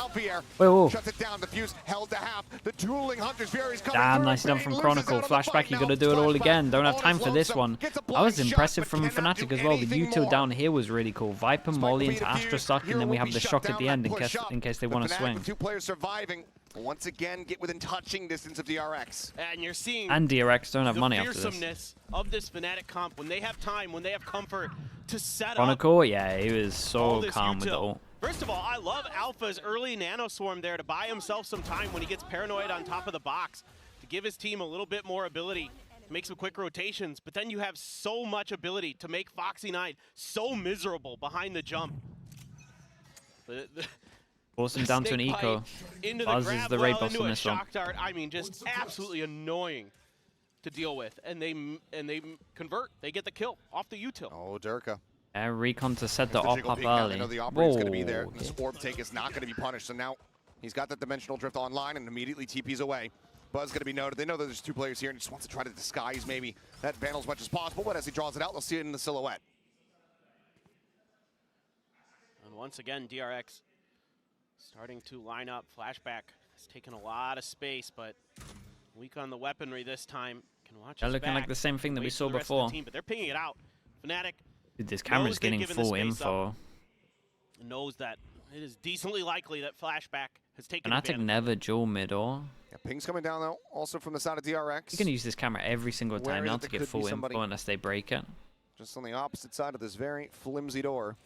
Whoa. Shuts it down. The fuse held to half. The dueling Hunter's Fury's coming. Damn, nice done from Chronicle. Flashback, you got to do it all again. Don't have time for this one. That was impressive from Fnatic as well. The util down here was really cool. Viper, Molly into Astra Suck, and then we have the shock at the end in case they want to swing. 2 players surviving. Once again, get within touching distance of DRX. And you're seeing and DRX don't have money after this. The fearsomeness of this Fnatic comp when they have time, when they have comfort to set Chronicle, yeah, he was so calm with the ult. First of all, I love Alpha's early nano swarm there to buy himself some time when he gets paranoid on top of the box to give his team a little bit more ability to make some quick rotations. But then you have so much ability to make Foxy 9 so miserable behind the jump. Force him down to an eco. Buzz is the raid boss on this one. I mean, just absolutely annoying to deal with. And they convert. They get the kill off the util. Oh, Durka. And recon to set the op up early. I know the operator's going to be there. This orb take is not going to be punished. So now he's got that dimensional drift online and immediately TP's away. Buzz going to be noted. They know that there's 2 players here and he just wants to try to disguise maybe that Vandal as much as possible. But as he draws it out, they'll see it in the silhouette. And once again, DRX starting to line up. Flashback has taken a lot of space, but weak on the weaponry this time. Can watch. They're looking like the same thing that we saw before. But they're pinging it out. Fnatic. Dude, this camera's getting full info. Knows that it is decently likely that Flashback has taken Fnatic advantage. never dual mid or. Yeah, ping's coming down though, also from the side of DRX. You can use this camera every single time now to get full info unless they break it. Just on the opposite side of this very flimsy door.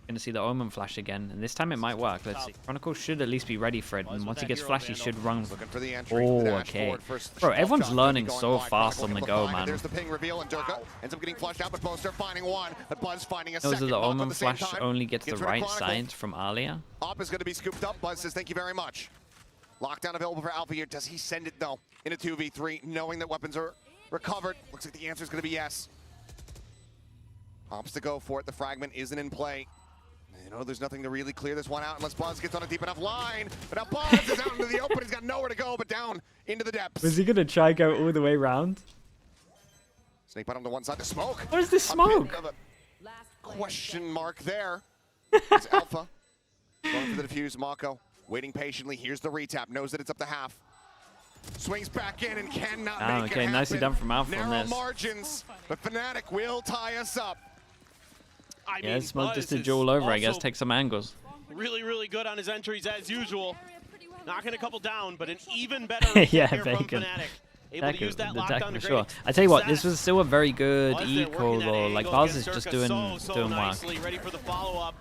Going to see the Omen flash again, and this time it might work. Let's see. Chronicle should at least be ready for it, and once he gets flashed, he should run. Looking for the entry. Oh, okay. Bro, everyone's learning so fast on the go, man. There's the ping reveal, and Durka ends up getting flushed out, but Boaster finding one, but Buzz finding a second. second. The Omen flash only gets the right side from Alia. Op is going to be scooped up. Buzz says, thank you very much. Lockdown available for Alpha here. Does he send it, though, in a 2v3, knowing that weapons are recovered? Looks like the answer is going to be yes. Opts to go for it. The fragment isn't in play. You know, there's nothing to really clear this one out unless Buzz gets on a deep enough line. But now Buzz is out into the open. He's got nowhere to go but down into the depths. Was he going to try go all the way around? Snake bite on the one side. The smoke. What is this smoke? Question mark there. It's Alpha. Going for the defuse. Mako waiting patiently. Here's the retap. Knows that it's up to half. Swings back in and cannot make it happen. Nicely done from Alpha on Narrow this. margins, but Fnatic will tie us up. I mean, smoke just to Buzz duel over, I guess. Take some angles. Really, really good on his entries as usual. Knocking a couple down, but an even better yeah, here from Bacon. Fnatic. Able to use that lockdown to sure. I tell you what, this was still a very good eco though. Like Buzz is just doing work. Ready for the follow-up.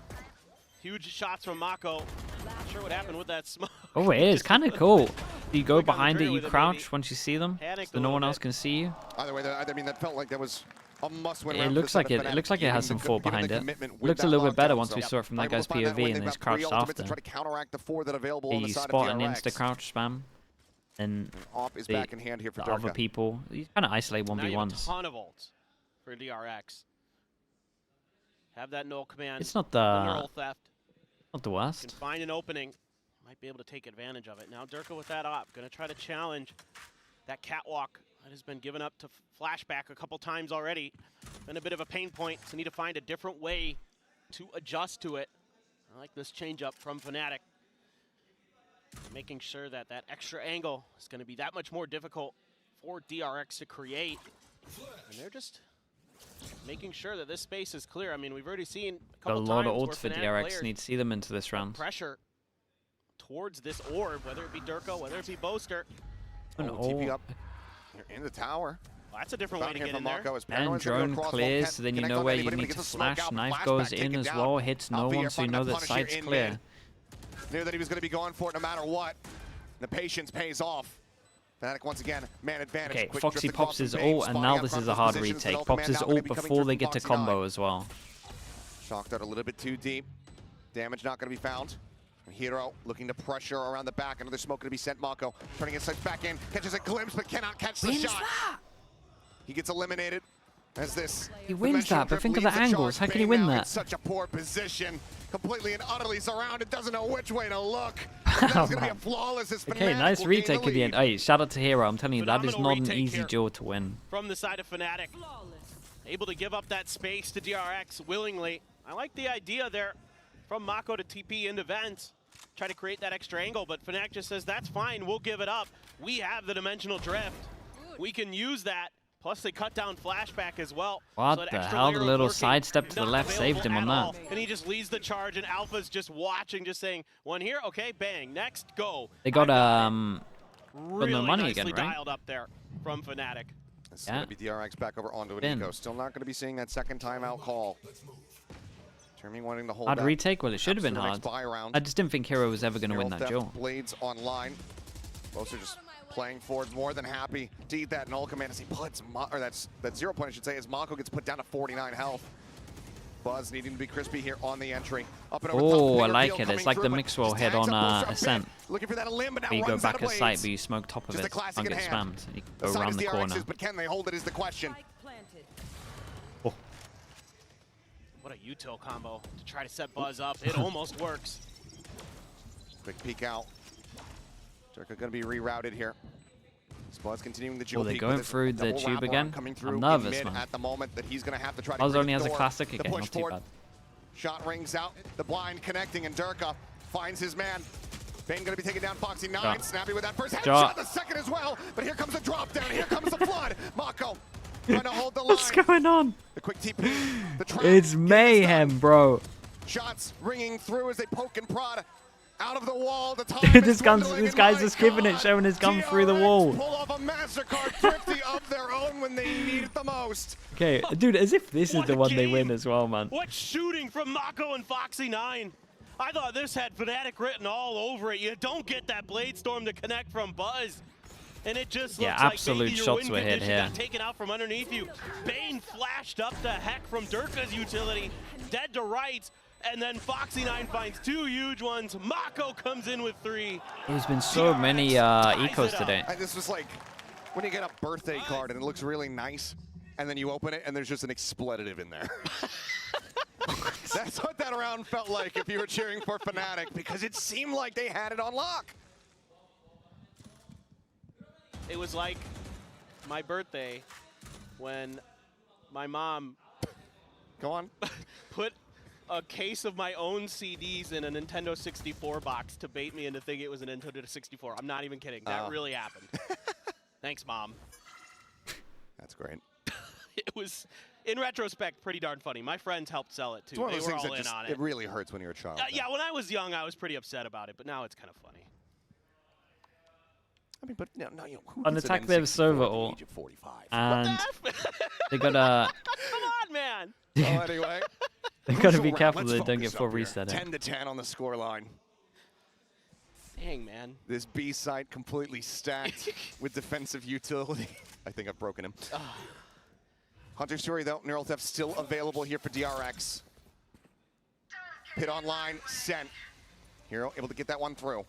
Huge shots from Mako. Not sure what happened with that smoke. Oh, it is kind of cool. You go behind it, you crouch once you see them, so no one else can see you. Either way, I mean, that felt like that was a must-win. It looks like it. It looks like it has some thought behind it. Looks a little bit better once we saw it from that guy's POV and he's crouched after. You spot an insta crouch spam, and the other people. You kind of isolate 1v1s. A ton of ults for DRX. Have that null command. It's not neural theft. Not the worst. Can find an opening. Might be able to take advantage of it. Now Durka with that op. Going to try to challenge that catwalk that has been given up to Flashback a couple times already. Been a bit of a pain point, so need to find a different way to adjust to it. I like this change up from Fnatic. Making sure that that extra angle is going to be that much more difficult for DRX to create. And they're just making sure that this space is clear. I mean, we've already seen a couple lot of times ults for DRX. Need to see them into this round. Pressure towards this orb, whether it be Durka, whether it be Boaster. TP up. You're in the tower. Well, that's a different way to get in there. And drone clears, so then you know where you need to flash. Knife goes in as well, hits no one, so you know that site's clear. Knew that he was going to be going for it no matter what. The patience pays off. Fnatic once again, man advantage. Okay, Foxy pops his ult, and now this is a hard retake. Pops his ult before they get to combo as well. Shocked out a little bit too deep. Damage not going to be found. Hero looking to pressure around the back. Another smoke going to be sent. Mako turning his sights back in. Catches a glimpse, but cannot catch the shot. He gets eliminated. As this he wins that, but think of the angles. How can he win that? Such a poor position. Completely and utterly surrounded. Doesn't know which way to look. That's going to be a flawless. Okay, nice retake at the end. Hey, shout out to Hero. I'm telling you, that is not an easy duel to win. From the side of Fnatic. Able to give up that space to DRX willingly. I like the idea there from Mako to TP into Vent. Try to create that extra angle, but Fnatic just says, that's fine, we'll give it up. We have the dimensional drift. We can use that. Plus, they cut down flashback as well. What so the hell? The little sidestep to the left saved him on that. And he just leads the charge, and Alpha's just watching, just saying, one here, okay, bang, next, go. They got really the money nicely again, right? dialed up there from Fnatic. This is going to be DRX back over onto an eco. Still not going to be seeing that second timeout call. Terming wanting to hold hard retake? Well, it should have been hard. I just didn't think Hero was ever going to win that duel. Blades online. Both are just playing forward, more than happy to eat that null command as he puts, or that 0 point I should say, as Mako gets put down to 49 health. Buzz needing to be crispy here on the entry. Up and over oh, I like it. It's like the Mixwell head on Ascent. Looking for that limb, but now you go back a site, but you smoke top of it. Don't get spammed. And you go around the corner. But can they hold it is the question. Oh. What a util combo to try to set Buzz up. It almost works. Quick peek out. Durka going to be rerouted here. Buzz continuing the jewel. Oh, they're going through the tube again? I'm nervous, man. At the moment that he's going to have to try to Buzz only has a classic again, not too bad. Shot rings out, the blind connecting, and Durka finds his man. Bane going to be taking down Foxy 9. Snappy with that first headshot, the second as well. But here comes the drop down, here comes the flood. Mako trying to hold the line. What's going on? The quick TP, the trap. It's mayhem, bro. Shots ringing through as they poke and prod. Out of the wall, the top this guy's just giving it, showing his gun through the wall. Pull off a MasterCard thrifty of their own when they need it the most. Okay, dude, as if this is the one they win as well, man. What shooting from Mako and Foxy 9. I thought this had Fnatic written all over it. You don't get that Blade Storm to connect from Buzz. And it just looks absolute like shots were hit here. Got taken out from underneath you. Bane flashed up the heck from Durka's utility. Dead to rights. And then Foxy 9 finds 2 huge ones. Mako comes in with 3. There's been so many ecos today. This was like when you get a birthday card and it looks really nice, and then you open it and there's just an expletive in there. That's what that round felt like if you were cheering for Fnatic, because it seemed like they had it on lock. It was like my birthday when my mom put a case of my own CDs in a Nintendo 64 box to bait me into thinking it was a Nintendo 64. I'm not even kidding. That really happened. Thanks, Mom. That's great. It was, in retrospect, pretty darn funny. My friends helped sell it, too. They were all in on it. It really hurts when you're a child. Yeah, when I was young, I was pretty upset about it, but now it's kind of funny. I mean, but no, who An attack their server all, and they got a... Come on, man! Well, anyway. They gotta be careful they don't get full reset. 10-10 on the scoreline. Dang, man. This B side completely stacked with defensive utility. I think I've broken him. Hunter's Fury, though, Neural Theft still available here for DRX. Pit online, sent. Hero able to get that one through.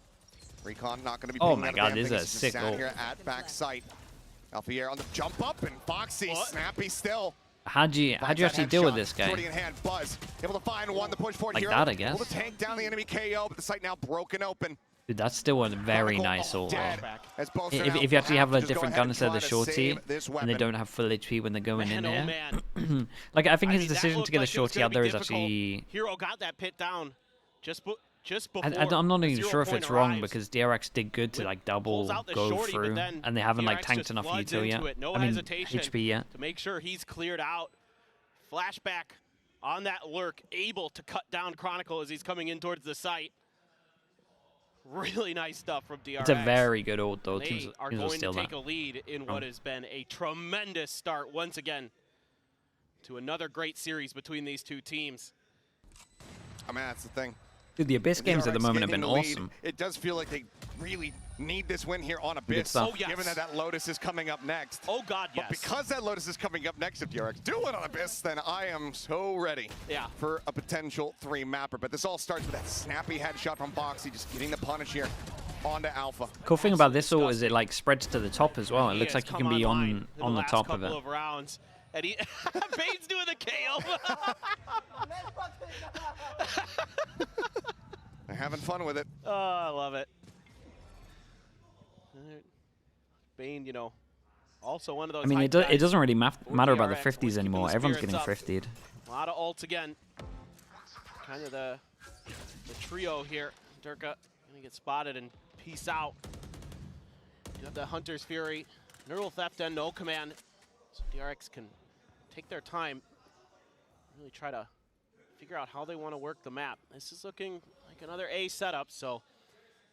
Recon not going to be. Oh my God, this is a sick ult. Here at back sight. Alfier on the jump up, and Foxy snappy still. How'd you actually deal with this guy? In hand, Buzz able to find one. The push forward like Hero, that, I guess. able to tank down the enemy KO, but the site now broken open. Dude, that's still a very nice ult. If you actually have a different gun instead of the shorty, and they don't have full HP when they're going in here. Like, I think his decision to get a shorty out there is actually... Hero got that pit down just before. I'm not even sure if it's wrong, because DRX did good to like double go through, and they haven't like tanked enough util yet. No I mean, hesitation HP yet. to make sure he's cleared out. Flashback on that lurk, able to cut down Chronicle as he's coming in towards the site. Really nice stuff from DRX. It's a very good ult, though. They Teams are will going to steal take that. a lead in what has been a tremendous start once again to another great series between these two teams. I mean, that's the thing. Dude, the Abyss games at the DRX moment have getting been the lead, awesome. It does feel like they really need this win here on Abyss, stuff. Oh, yes. given that that Lotus is coming up next. Oh, God, yes. But because that Lotus is coming up next, if DRX do it on Abyss, then I am so ready for a potential 3-mapper. But this all starts with that snappy headshot from Foxy, just getting the punish here onto Alpha. Cool thing about this ult is it like spreads to the top as well. It looks like you can be on the top of it. Of rounds. And he, Bane's doing the KO. They're having fun with it. Oh, I love it. Bane, you know, also one of those. I mean, it doesn't really matter about the 50s anymore. Everyone's getting up. 50'd. A lot of ults again. Kind of the trio here. Durka gonna get spotted and peace out. You have the Hunter's Fury, Neural Theft, and no command. So DRX can take their time, really try to figure out how they want to work the map. This is looking like another A setup, so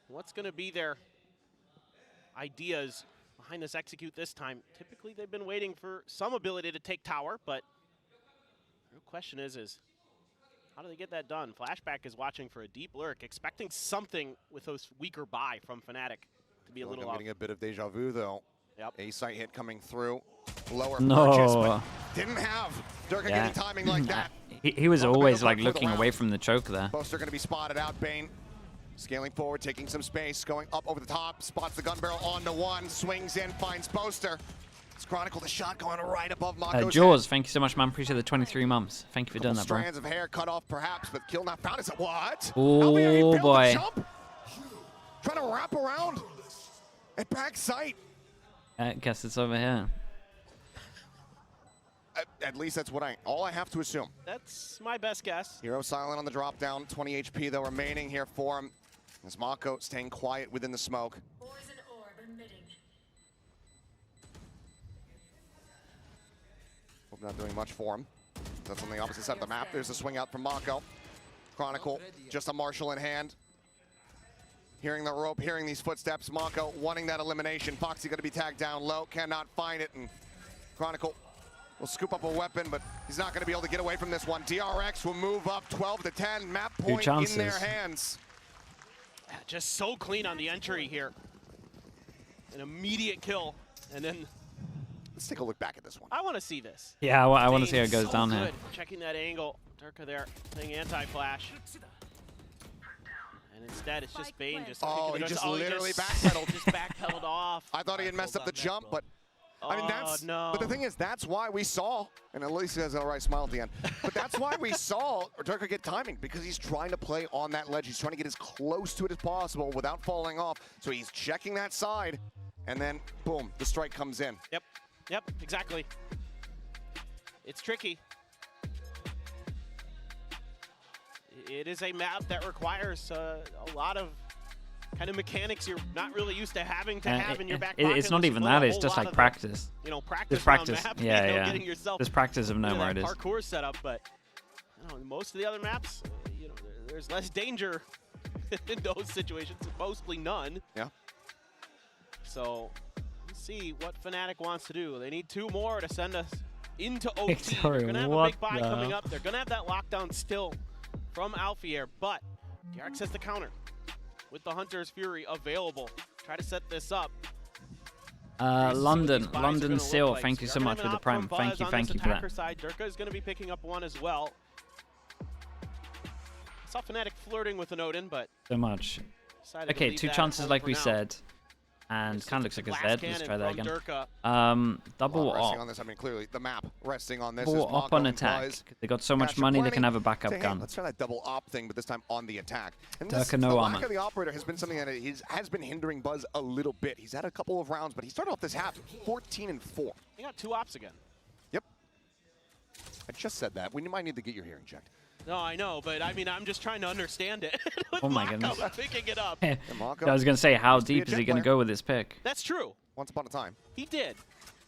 what's going to be their ideas behind this execute this time? Typically, they've been waiting for some ability to take tower, but the real question is how do they get that done? Flashback is watching for a deep lurk, expecting something with those weaker buy from Fnatic to be a little I'm off. getting a bit of deja vu, though. Yep. A site hit coming through. Lower No. purchase, but didn't have Durka getting timing like that. He was always like for the looking away from the choke there. Boaster going to be spotted out. Bane scaling forward, taking some space, going up over the top, spots the gun barrel on the one, swings in, finds Boaster. It's Chronicle, the shot going right above Mako's Jaws, head. thank you so much, man. Appreciate the 23 months. Thank you for doing that, bro. Strands of hair cut off, perhaps, but kill not found. Is it what? Oh, boy. Trying to wrap around at back sight. I guess it's over here. At least that's what all I have to assume. That's my best guess. Hero silent on the drop down, 20 HP though remaining here for him. As Mako staying quiet within the smoke. Hope not doing much for him. That's on the opposite side of the map. There's a swing out from Mako. Chronicle, just a marshal in hand. Hearing the rope, hearing these footsteps. Mako wanting that elimination. Foxy going to be tagged down low, cannot find it, and Chronicle will scoop up a weapon, but he's not going to be able to get away from this one. DRX will move up 12 to 10. Map point in their hands. Just so clean on the entry here. An immediate kill, and then let's take a look back at this one. I want to see this. Yeah, I want to see how it goes down here. Checking that angle. Durka there playing anti-flash. And instead, it's just Bane just he just literally backpedaled. Just backpedaled off. I thought he had messed up the jump, but I mean, but the thing is, that's why we saw, and at least he has an alright smile at the end, but that's why we saw Durka get timing, because he's trying to play on that ledge. He's trying to get as close to it as possible without falling off. So he's checking that side, and then, boom, the strike comes in. Yep, exactly. It's tricky. It is a map that requires a lot of kind of mechanics you're not really used to having to have in your back pocket. It's not even that, it's just like practice. You know, practice. Map, yeah. Getting yourself Just practice of knowing where it is. Parkour setup, but you know, most of the other maps, you know, there's less danger in those situations, mostly none. Yeah. So let's see what Fnatic wants to do. They need 2 more to send us into OT. Victoria, They're gonna have a big buy coming up. They're gonna have that lockdown still from Alfier, but DRX has the counter with the Hunter's Fury available. Try to set this up. London Seal, thank you so much for the prime. Thank you for that. Side. Durka is going to be picking up one as well. I saw Fnatic flirting with an Odin, but so much. Okay, 2 chances like we said. And kind of looks like it's dead. Let's try that again. Double op. On this. I mean, clearly the map resting on this. Double op on attack. They got so much money they can have a backup gun. Let's try that double op thing, but this time on the attack. And Durka no armor. The lack of the operator has been something that has been hindering Buzz a little bit. He's had a couple of rounds, but he started off this half 14-4. He got 2 ops again. Yep. I just said that. We might need to get your hearing checked. No, I know, but I mean, I'm just trying to understand it. Oh my goodness. Picking it up. I was going to say, how deep is he going to go with this pick? That's true. Once upon a time. He did.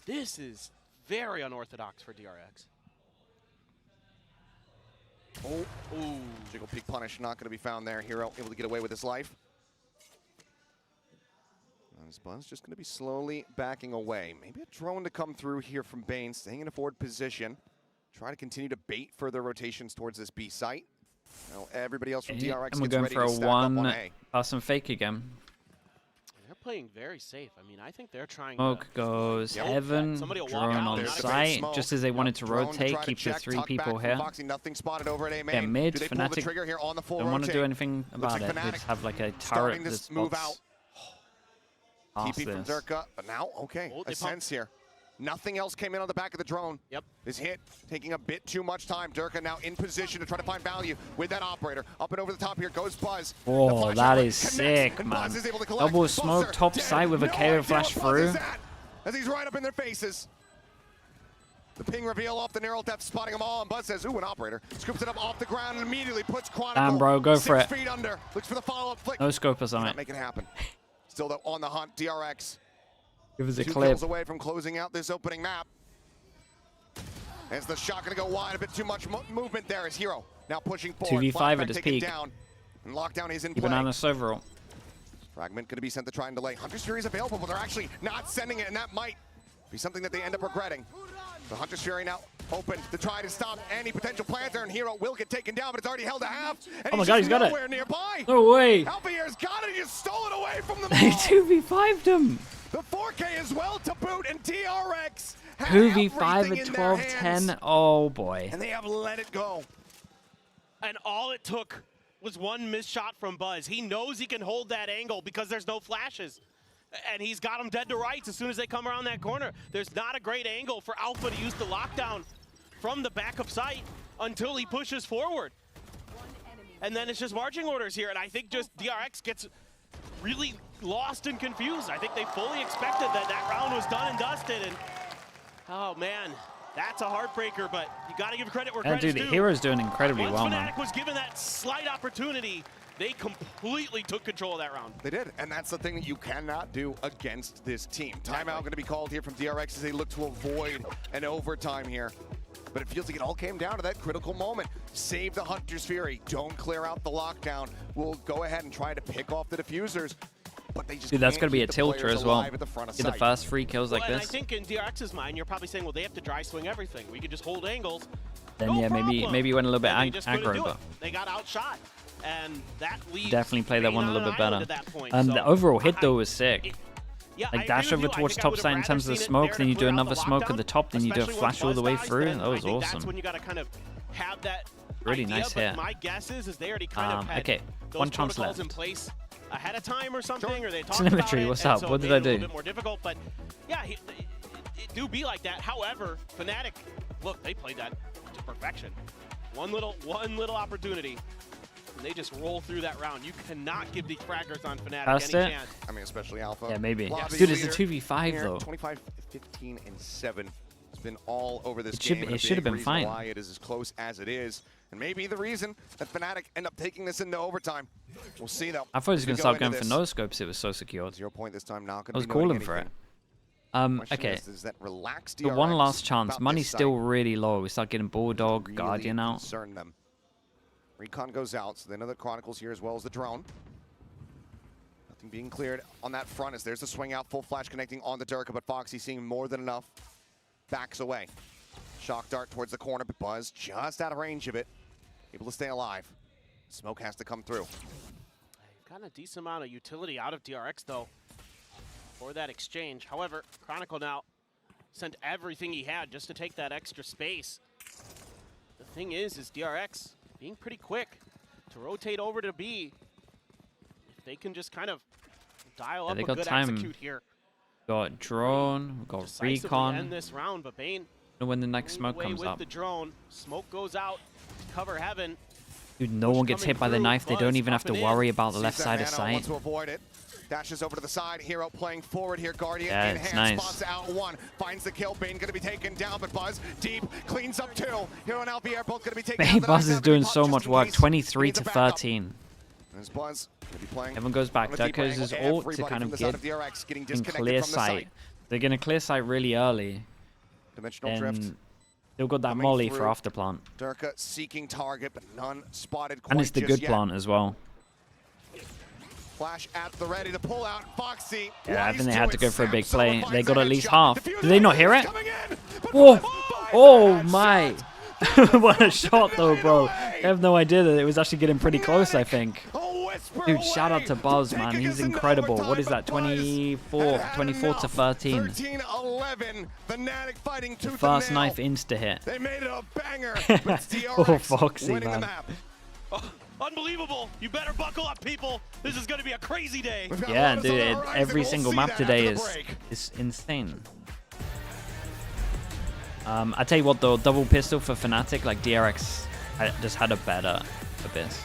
This is very unorthodox for DRX. Ooh. Jiggle peek punish not going to be found there. Hero able to get away with his life. Buzz just going to be slowly backing away. Maybe a drone to come through here from Bane, staying in a forward position. Try to continue to bait further rotations towards this B site. Now everybody else from DRX and we're gets going ready for to a stack up on A. one-person fake again. They're playing very safe. I mean, I think they're trying Smoke to goes hope heaven, that somebody will drone walk out. on There's the site, smoke. just as they wanted to Drone rotate, try to keep the check, 3 tuck people back here. from Foxy, nothing spotted over at A main. Yeah, mid, Do they pull the Fnatic trigger here on the full don't want to do rotate? anything about like it. They Fnatic just have like a turret starting that to move out. spots past TP from this. Durka, but now, okay, Oh, a they sense here. Nothing else came in on the back of the drone. Yep. This hit taking a bit too much time. Durka now in position to try to find value with that operator. Up and over the top here goes Buzz. The Oh, flash that over is connects, sick, and man. Buzz is able to collect. Double smoke Buster top dead. side with a No KO idea flash what Buzz is through. at, as he's right up in their faces. The ping reveal off the neural depth, spotting them all, and Buzz says, ooh, an operator. Scoops it up off the ground and immediately puts Chronicle Damn, bro, go for 6 it. feet under. Looks for the follow-up flick. No scopers on Not it. make it happen. Still though on the hunt, DRX. Give us a 2 clip. kills away from closing out this opening map. As the shot gonna go wide, a bit too much movement there as Hero now pushing forward. 2v5 Flashback at his taken peak. down. And lockdown is in Keep an play. eye on this overall. Fragment gonna be sent to try and delay. Hunter's Fury is available, but they're actually not sending it, and that might be something that they end up regretting. The Hunter's Fury now open to try to stop any potential planter, and Hero will get taken down, but it's already held a half. And Oh my God, he's got it. nowhere nearby. No way. Alphair's got it, he just stole it away from them They all. 2v5'd him. The 4K as well to boot, and DRX had 2v5 everything at in their hands, 12-10. Oh boy. and they have let it go. And all it took was one missed shot from Buzz. He knows he can hold that angle because there's no flashes. And he's got them dead to rights as soon as they come around that corner. There's not a great angle for Alpha to use the lockdown from the back of sight until he pushes forward. And then it's just marching orders here. And I think just DRX gets really lost and confused. I think they fully expected that that round was done and dusted. And oh man, that's a heartbreaker, but you got to give credit where Yeah, credit's dude, the due. Hero's doing incredibly Once well, man. Fnatic was given that slight opportunity, they completely took control of that round. They did, and that's the thing that you cannot do against this team. Timeout going to be called here from DRX as they look to avoid an overtime here. But it feels like it all came down to that critical moment. Save the Hunter's Fury. Don't clear out the lockdown. We'll go ahead and try to pick off the diffusers. But they just Dude, that's can't going to be a keep the tilter players as well. alive at the front of Get the sight. first 3 kills like And I this. think in DRX's mind, you're probably saying, well, they have to dry swing everything. We can just hold angles. Then No yeah, problem. maybe you went a little bit And they just couldn't aggro, do it. but They got outshot. And that leaves definitely play that Bane one a on little an bit better. island at that point. And So the overall hit I- though was sick. Yeah, I Like agree dash with over you. I towards think I top would've side in rather terms of the seen it smoke, there then to you do clear out another the smoke at lockdown, the top, then you do a especially flash when all the way Buzz through. dies in. That was I think That's awesome. when you got to kind of have that Really idea, nice but hit. my guess is they already kind of had Okay, those one chance protocols in left. place ahead of time or something, or they talked Telemetry, about it, what's and up? so What it did made I it a little do? bit more difficult, but yeah, it do be like that. However, Fnatic, look, they played that to perfection. One little opportunity, and they just roll through that round. You cannot give the fraggers on Fnatic Passed any it? chance. I mean, especially Alpha. Yeah, maybe. Lobby Dude, it's a leader 2v5 here, though. 25, 15, and 7. It's been all over this It should game. be- and a it should have big been reason fine. Why it is as close as it is, and maybe the reason that Fnatic end up taking this into overtime. We'll see though. I thought he was as we going to start into going for this. no scopes. It was so secured. 0 point this time. Not going I was to be knowing calling for it. anything. Question Okay. is that relaxed The one DRX last chance. about Money's this still site really low. We start getting Bulldog, really Guardian out. concern them. Recon goes out, so they know the Chronicles here as well as the drone. Nothing being cleared on that front as there's the swing out, full flash connecting on the Durka, but Foxy seeing more than enough. Backs away. Shock dart towards the corner, but Buzz just out of range of it. Able to stay alive. Smoke has to come through. They've gotten a decent amount of utility out of DRX, though, for that exchange. However, Chronicle now sent everything he had just to take that extra space. The thing is DRX being pretty quick to rotate over to B. If they can just kind of dial Yeah, up they a got good time. execute here. Got drone, we've got Decisively recon. end this round, but Bane Know when the next leading smoke the way comes with up. the drone. Smoke goes out to cover heaven. Dude, no one gets coming hit by the through, knife. They don't Buzz even have to up and worry in. about the Sees left that side of Nano, sight. wants to avoid it. Dashes over to the side. Hero playing forward here. Guardian Yeah, in it's hand. nice. Spots out one. Finds the kill. Bane going to be taken down, but Buzz deep cleans up 2. Hero and Alpier both going to be taken down. Hey, The Buzz knife is now gonna be doing popped so just much in work. case. 23 Needs to a backup. 13. As Buzz going to be playing. Everyone goes back. on a deeper Durka's angle. is ult to Everybody kind from of the side get of DRX getting in disconnected clear from the sight. site. They're going to clear sight really early. Dimensional drift. Then they've got that coming molly through. for after plant. Durka seeking target, but none spotted quite And it's the just good yet. plant as well. Flash at the ready to pull out. Foxy. Yeah, I think they wise had to go for a big Samsung play. finds They a got at least headshot. half. Diffuser Did they not hear is it? coming in, but Whoa! finds Oh that my! shot. What a shot though, bro. away. I have no idea that it was actually getting pretty close, I think. A whisper Dude, shout out away. to Buzz, Take man. it He's into incredible. overtime, What is that? but Buzz 24 had to enough. 13. 13-11. Fnatic fighting tooth and First nail. knife insta hit. They made it a banger. But it's Oh, DRX Foxy, winning man. the map. Oh, unbelievable. You better buckle up, people. This is going to be a crazy day. We've got Yeah, Lotus on dude, the horizon. every We'll single see map that today after the break. is insane. I tell you what though, double pistol for Fnatic, like DRX just had a better Abyss.